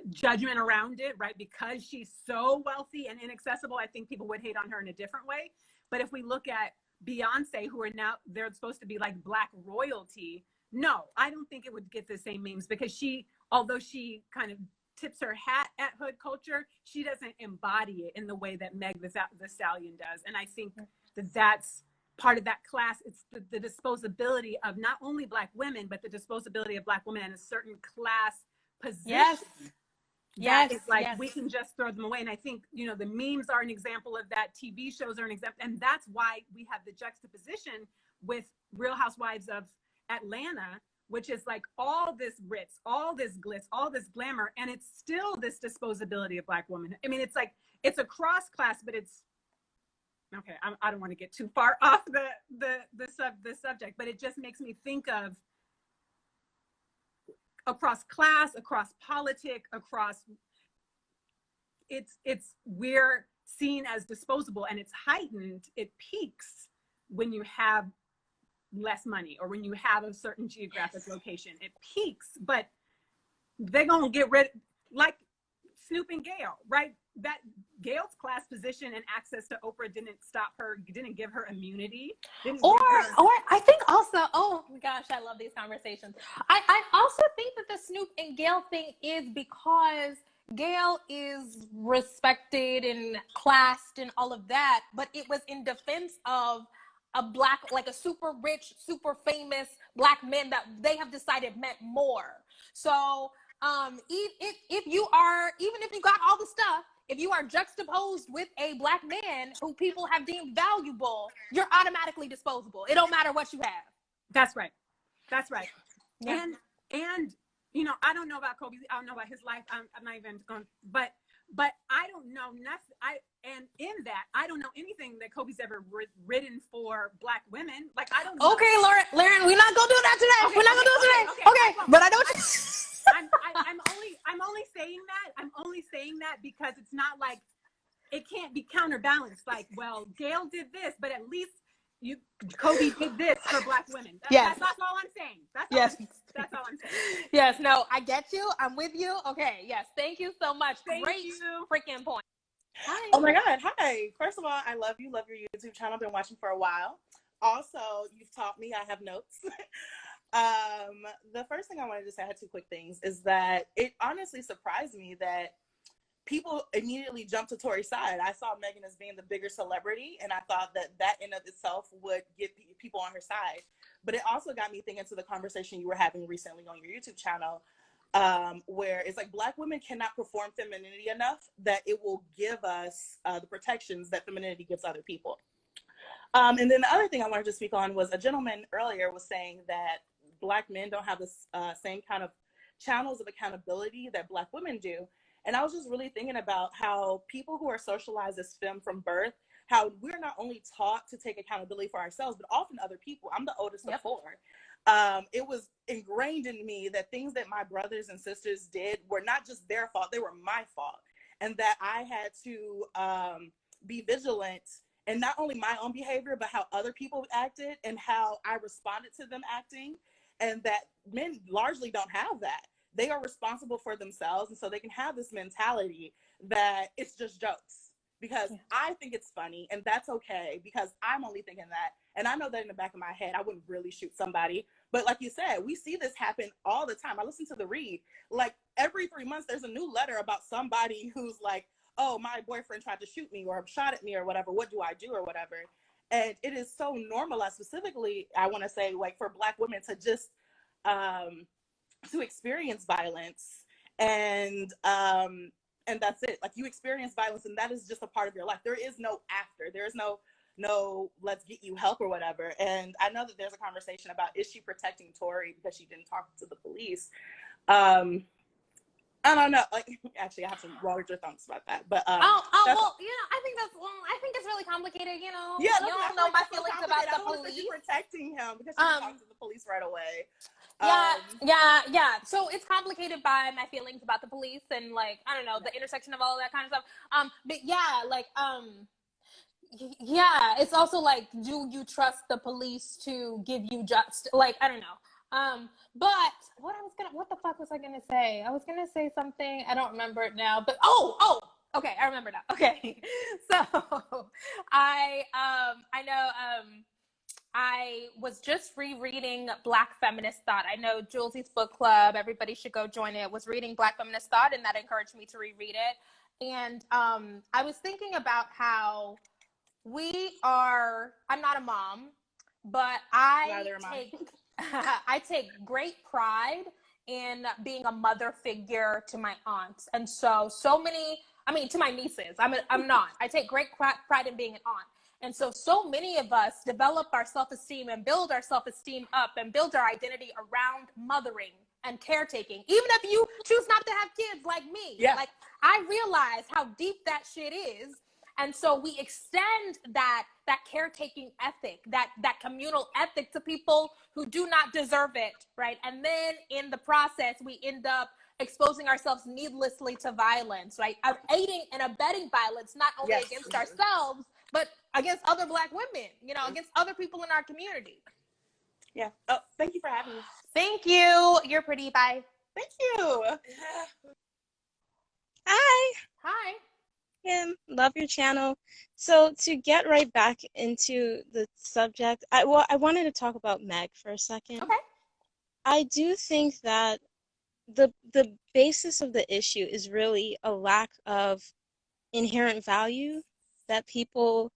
judgment around it, right? Because she's so wealthy and inaccessible, I think people would hate on her in a different way. But if we look at Beyonce, who are now, they're supposed to be like Black royalty, no, I don't think it would get the same memes, because although she kind of tips her hat at hood culture, she doesn't embody it in the way that Meg the Stallion does. And I think that's part of that class. It's the disposability of not only Black women, but the disposability of Black women in a certain class position. Yes. Yes. It's like, yes. we can just throw them away. And I think, the memes are an example of that. TV shows are an example. And that's why we have the juxtaposition with Real Housewives of Atlanta, which is like all this ritz, all this glitz, all this glamour, and it's still this disposability of Black women. I mean, it's like, it's a cross class, but it's, okay, I don't want to get too far off the subject, but it just makes me think of across class, across politic, we're seen as disposable, and it's heightened, it peaks when you have less money or when you have a certain geographic location. It peaks, but they're gonna get rid, like Snoop and Gayle, right? That Gayle's class position and access to Oprah didn't give her immunity. Or I think also, oh my gosh, I love these conversations. I also think that the Snoop and Gayle thing is because Gayle is respected and classed and all of that, but it was in defense of a Black, like a super rich, super famous Black man that they have decided meant more. So if you are, even if you got all the stuff, if you are juxtaposed with a Black man who people have deemed valuable, you're automatically disposable. It don't matter what you have. That's right. That's right. Yeah. And I don't know about Kobe. I don't know about his life. I'm not even going, but I don't know nothing. And in that, I don't know anything that Kobe's ever written for Black women. Like, I don't know. Okay, Lauren, we're not gonna do that today. Okay, we're not gonna do it today. Okay, but I don't. I'm only saying that. I'm only saying that because it's not like it can't be counterbalanced. Like, well, Gayle did this, but at least Kobe did this for Black women. That's all I'm saying. That's all I'm saying. Yes, no, I get you. I'm with you. Okay, yes, thank you so much. Great freaking point. Hi. Oh my God. Hi. First of all, I love your YouTube channel. I've been watching for a while. Also, you've taught me, I have notes. The first thing I wanted to say, I had two quick things, is that it honestly surprised me that people immediately jumped to Tory's side. I saw Megan as being the bigger celebrity, and I thought that in of itself would get people on her side. But it also got me thinking to the conversation you were having recently on your YouTube channel, where it's like Black women cannot perform femininity enough that it will give us the protections that femininity gives other people. And then the other thing I wanted to speak on was a gentleman earlier was saying that Black men don't have the same kind of channels of accountability that Black women do. And I was just really thinking about how people who are socialized as femme from birth, how we're not only taught to take accountability for ourselves, but often other people. I'm the oldest of four. It was ingrained in me that things that my brothers and sisters did were not just their fault, they were my fault. And that I had to be vigilant in not only my own behavior, but how other people acted and how I responded to them acting. And that men largely don't have that. They are responsible for themselves. And so they can have this mentality that it's just jokes. because I think it's funny, and that's okay because I'm only thinking that. And I know that in the back of my head, I wouldn't really shoot somebody. But like you said, we see this happen all the time. I listen to The Read. Like every 3 months, there's a new letter about somebody who's like, oh, my boyfriend tried to shoot me or shot at me or whatever. What do I do or whatever? And it is so normalized, specifically, I want to say, like, for Black women to just to experience violence, and that's it. Like, you experience violence, and that is just a part of your life. There is no after. There is no let's get you help or whatever. And I know that there's a conversation about, is she protecting Tory because she didn't talk to the police? I don't know. Like, actually, I have some larger thoughts about that. But well, I think it's really complicated. You know, yeah, you don't know my feelings about the police. She's protecting him because she didn't talk to the police right away. Yeah. So it's complicated by my feelings about the police and, like, I don't know, the intersection of all of that kind of stuff. But yeah, like, yeah, it's also like, do you trust the police to give you just, like, I don't know. But what the fuck was I gonna say? I was gonna say something, I don't remember it now, but okay, I remember now. Okay. So I was just rereading Black Feminist Thought. I know Julesie's book club, everybody should go join it, was reading Black Feminist Thought, and that encouraged me to reread it. And I was thinking about how I'm not a mom, but I take great pride in being a mother figure to my aunts. And so many, to my nieces, I'm not. I take great pride in being an aunt. And so many of us develop our self-esteem and build our self-esteem up and build our identity around mothering and caretaking, even if you choose not to have kids like me. Yeah. Like, I realize how deep that shit is. And so we extend that caretaking ethic, that communal ethic to people who do not deserve it, right? And then in the process, we end up exposing ourselves needlessly to violence, right? Aiding and abetting violence, not only against ourselves, but against other Black women, against other people in our community. Yeah. Oh, thank you for having me. Thank you. You're pretty. Bye. Thank you. Hi. Hi. Kim, love your channel. So to get right back into the subject, I wanted to talk about Meg for a second. Okay. I do think that the basis of the issue is really a lack of inherent value, that people,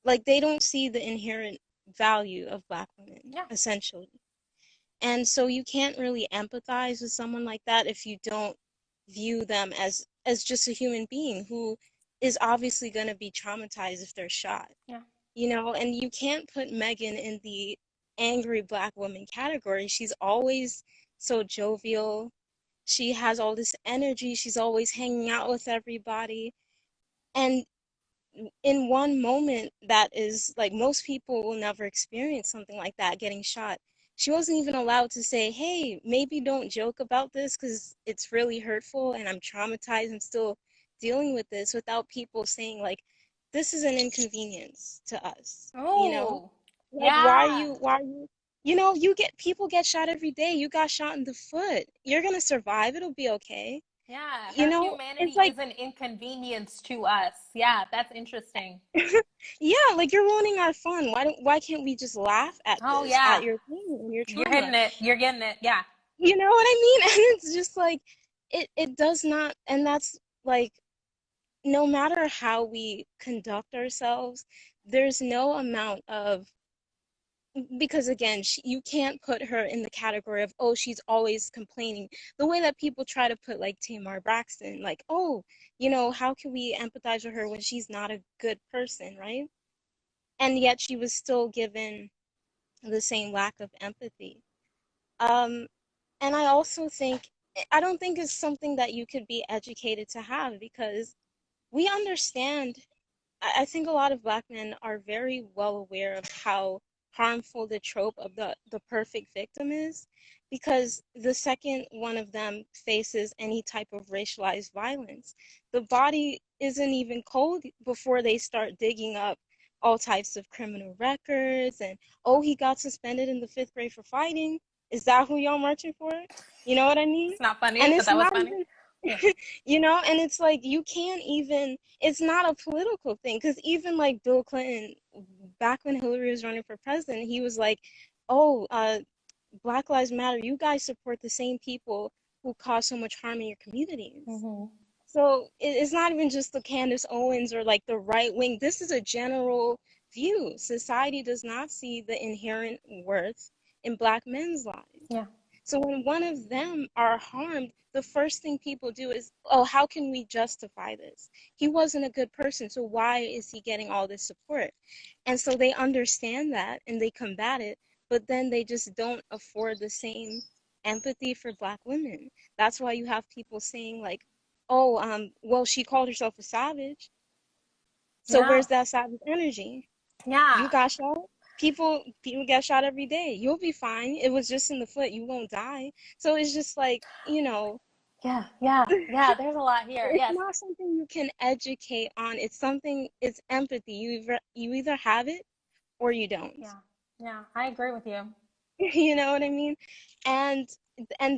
like, they don't see the inherent value of Black women, essentially. And so you can't really empathize with someone like that if you don't view them as just a human being who is obviously going to be traumatized if they're shot. Yeah. And you can't put Megan in the angry Black woman category. She's always so jovial. She has all this energy. She's always hanging out with everybody. And in one moment that is, like, most people will never experience something like that, getting shot. She wasn't even allowed to say, hey, maybe don't joke about this because it's really hurtful and I'm traumatized. I'm still dealing with this, without people saying, like, this is an inconvenience to us. Oh, like, why are you people get shot every day. You got shot in the foot. You're gonna survive. It'll be okay. Yeah, humanity it's like, is an inconvenience to us. Yeah, that's interesting. Yeah, like, you're ruining our fun. Why can't we just laugh at this, at your pain and your trauma? You're getting it. Yeah. You know what I mean? And it's just like, it does not, and that's, like, no matter how we conduct ourselves, there's no amount of, because again, you can't put her in the category of, oh, she's always complaining. The way that people try to put, like, Tamar Braxton, like, oh, how can we empathize with her when she's not a good person, right? And yet she was still given the same lack of empathy. And I also I don't think it's something that you could be educated to have, because we understand, I think a lot of Black men are very well aware of how harmful the trope of the perfect victim is, because the second one of them faces any type of racialized violence, the body isn't even cold before they start digging up all types of criminal records and, oh, he got suspended in the 5th grade for fighting. Is that who y'all marching for? You know what I mean? It's not funny, and but it's that was not funny. even, You know, and it's like you can't even, it's not a political thing, because even like Bill Clinton, back when Hillary was running for president, he was like, oh, Black Lives Matter, you guys support the same people who cause so much harm in your communities. So it's not even just the Candace Owens or like the right wing. This is a general view. Society does not see the inherent worth in Black men's lives. Yeah. So when one of them are harmed, the first thing people do is, oh, how can we justify this? He wasn't a good person, so why is he getting all this support? And so they understand that and they combat it, but then they just don't afford the same empathy for Black women. That's why you have people saying like, oh, well, she called herself a savage. So Yeah. where's that savage energy? Yeah. You got shot. People get shot every day. You'll be fine. It was just in the foot. You won't die. So it's just like, you know, Yeah. There's a lot here. it's Yes. not something you can educate on. It's something, it's empathy. You either have it or you don't. Yeah. I agree with you. You know what I mean? And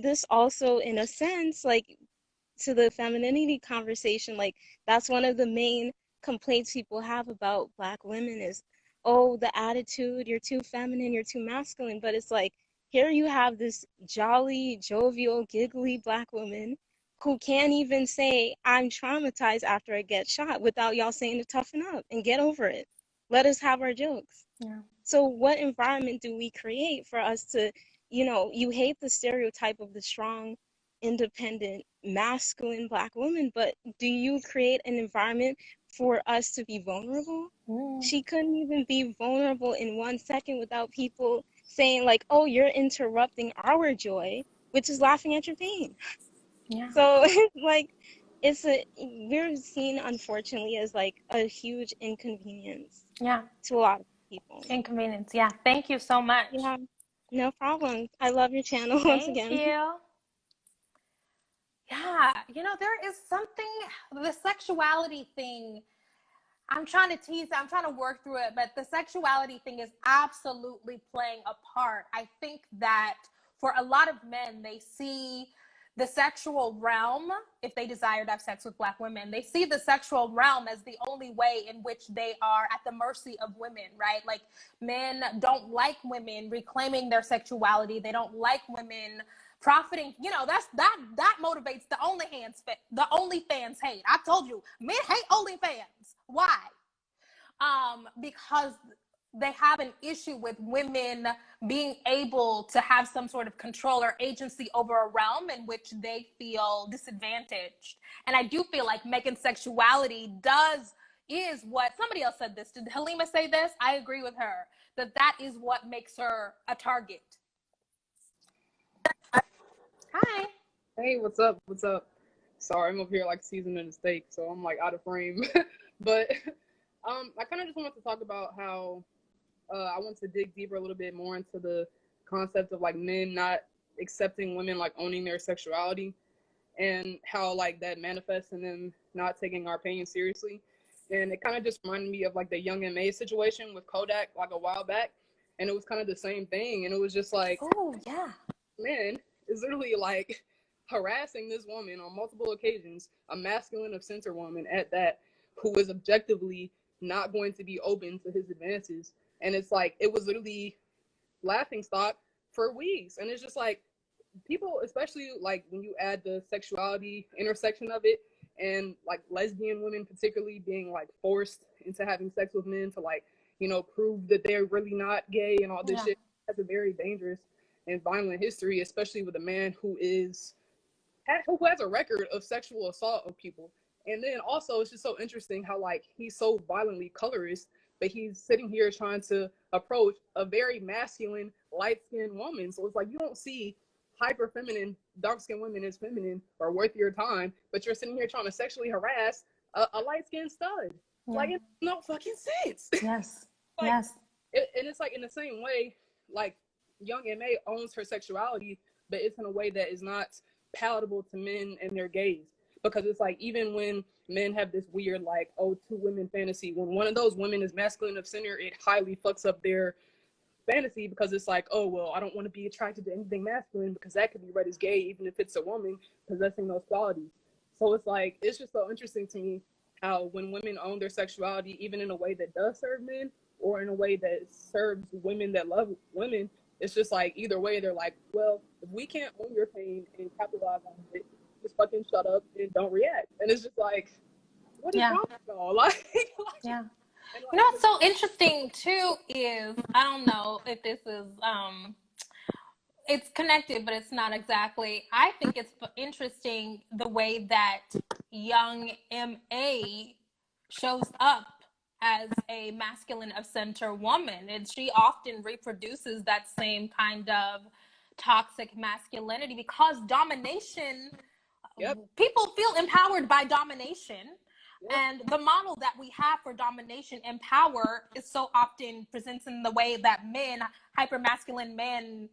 this also, in a sense, like, to the femininity conversation, like that's one of the main complaints people have about Black women is, oh, the attitude, you're too feminine, you're too masculine. But it's like, here you have this jolly, jovial, giggly Black woman who can't even say, I'm traumatized after I get shot, without y'all saying to toughen up and get over it. Let us have our jokes. Yeah. So what environment do we create for us to, you know, you hate the stereotype of the strong, independent, masculine Black woman, but do you create an environment for us to be vulnerable? She couldn't even be vulnerable in 1 second without people saying like, oh, you're interrupting our joy, which is laughing at your pain. Yeah. So like, we're seen, unfortunately, as like a huge inconvenience. Yeah. To a lot of people. Inconvenience. Yeah. Thank you so much. Yeah, no problem. I love your channel once Thank again. you. Yeah, you know, there is something, the sexuality thing, I'm trying to work through it, but the sexuality thing is absolutely playing a part. I think that for a lot of men, they see the sexual realm, if they desire to have sex with Black women, they see the sexual realm as the only way in which they are at the mercy of women, right? Like, men don't like women reclaiming their sexuality. They don't like women profiting. You know, that motivates the OnlyFans hate. I told you, men hate OnlyFans. Why? Because they have an issue with women being able to have some sort of control or agency over a realm in which they feel disadvantaged. And I do feel like Megan's sexuality is what, somebody else said this. Did Halima say this? I agree with her, that is what makes her a target. Hi. Hey, what's up? What's up? Sorry, I'm up here like seasoning a steak, so I'm like out of frame. But I kind of just wanted to talk about how I want to dig deeper a little bit more into the concept of like men not accepting women like owning their sexuality, and how like that manifests in them not taking our pain seriously. And it kind of just reminded me of like the Young M.A situation with Kodak like a while back, and it was kind of the same thing. And it was just like, oh yeah, man is literally like harassing this woman on multiple occasions, a masculine of center woman at that, who is objectively not going to be open to his advances. And it's like, it was literally laughing stock for weeks. And it's just like, people, especially like when you add the sexuality intersection of it, and like lesbian women particularly being like forced into having sex with men to like, you know, prove that they're really not gay and all this shit. That's a very dangerous and violent history, especially with a man who has a record of sexual assault of people. And then also, it's just so interesting how like he's so violently colorist, but he's sitting here trying to approach a very masculine, light-skinned woman. So it's like, you don't see hyper feminine, dark-skinned women as feminine or worth your time, but you're sitting here trying to sexually harass a light-skinned stud. Yeah. Like, it makes no fucking sense. Yes. Like, yes. And it's like, in the same way, like, Young M.A owns her sexuality, but it's in a way that is not palatable to men and their gaze. Because it's like, even when men have this weird, like, oh, two women fantasy, when one of those women is masculine of center, it highly fucks up their fantasy, because it's like, oh, well, I don't want to be attracted to anything masculine because that could be read as gay, even if it's a woman possessing those qualities. So it's like, it's just so interesting to me how when women own their sexuality, even in a way that does serve men or in a way that serves women that love women, it's just like either way, they're like, well, if we can't own your pain and capitalize on it, just fucking shut up and don't react. And it's just like, what is Yeah. wrong with y'all? Like, Yeah. and You know what's so interesting too is, I don't know if this is it's connected, but it's not exactly. I think it's interesting the way that young MA shows up as a masculine of center woman, and she often reproduces that same kind of toxic masculinity because domination. Yep. People feel empowered by domination. Yep. And the model that we have for domination and power is so often presents in the way that men, hypermasculine men,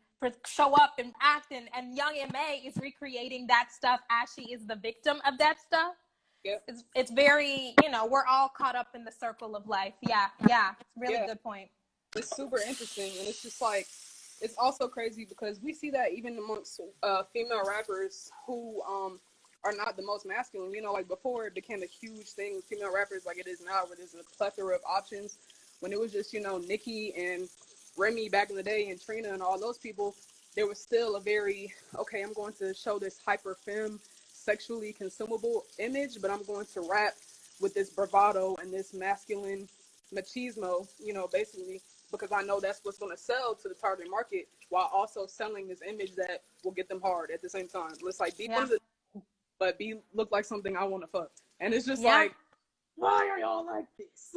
show up and act, and young MA is recreating that stuff as she is the victim of that stuff. Yep. It's very, you know, we're all caught up in the circle of life. Yeah, it's a really good point. It's super interesting, and it's just like, it's also crazy because we see that even amongst female rappers who are not the most masculine. You know, like before it became a huge thing with female rappers like it is now, where there's a plethora of options. When it was just, you know, Nicki and Remy back in the day and Trina and all those people, there was still a very, okay, I'm going to show this hyper femme, sexually consumable image, but I'm going to rap with this bravado and this masculine machismo, you know, basically, because I know that's what's going to sell to the target market, while also selling this image that will get them hard at the same time. It's like, be one of the, but look like something I want to fuck. And it's just like, why are y'all like this?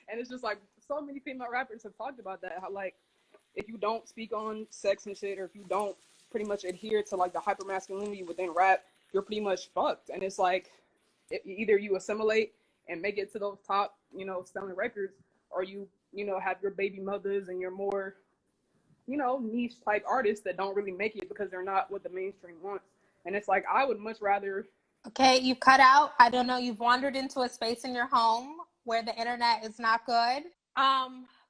And it's just like, so many female rappers have talked about that, how like, if you don't speak on sex and shit, or if you don't pretty much adhere to like the hyper masculinity within rap, you're pretty much fucked. And it's like, either you assimilate and make it to those top, you know, selling records, or you know, have your baby mothers and your more, you know, niche type artists that don't really make it because they're not what the mainstream wants. And it's like, I would much rather. Okay, you cut out. I don't know. You've wandered into a space in your home where the internet is not good.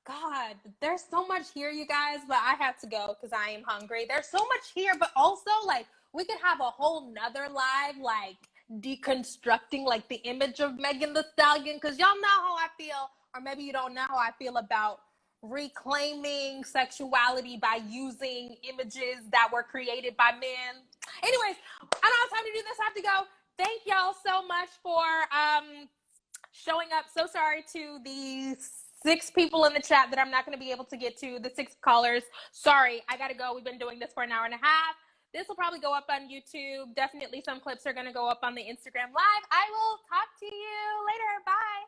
God, there's so much here, you guys, but I have to go because I am hungry. There's so much here, but also like we could have a whole nother live, like deconstructing like the image of Megan Thee Stallion, because y'all know how I feel, or maybe you don't know how I feel about reclaiming sexuality by using images that were created by men. Anyways, I don't have time to do this. I have to go. Thank y'all so much for showing up. So sorry to the 6 people in the chat that I'm not going to be able to get to, the 6 callers. Sorry, I got to go. We've been doing this for an hour and a half. This will probably go up on YouTube. Definitely some clips are going to go up on the Instagram Live. I will talk to you later. Bye.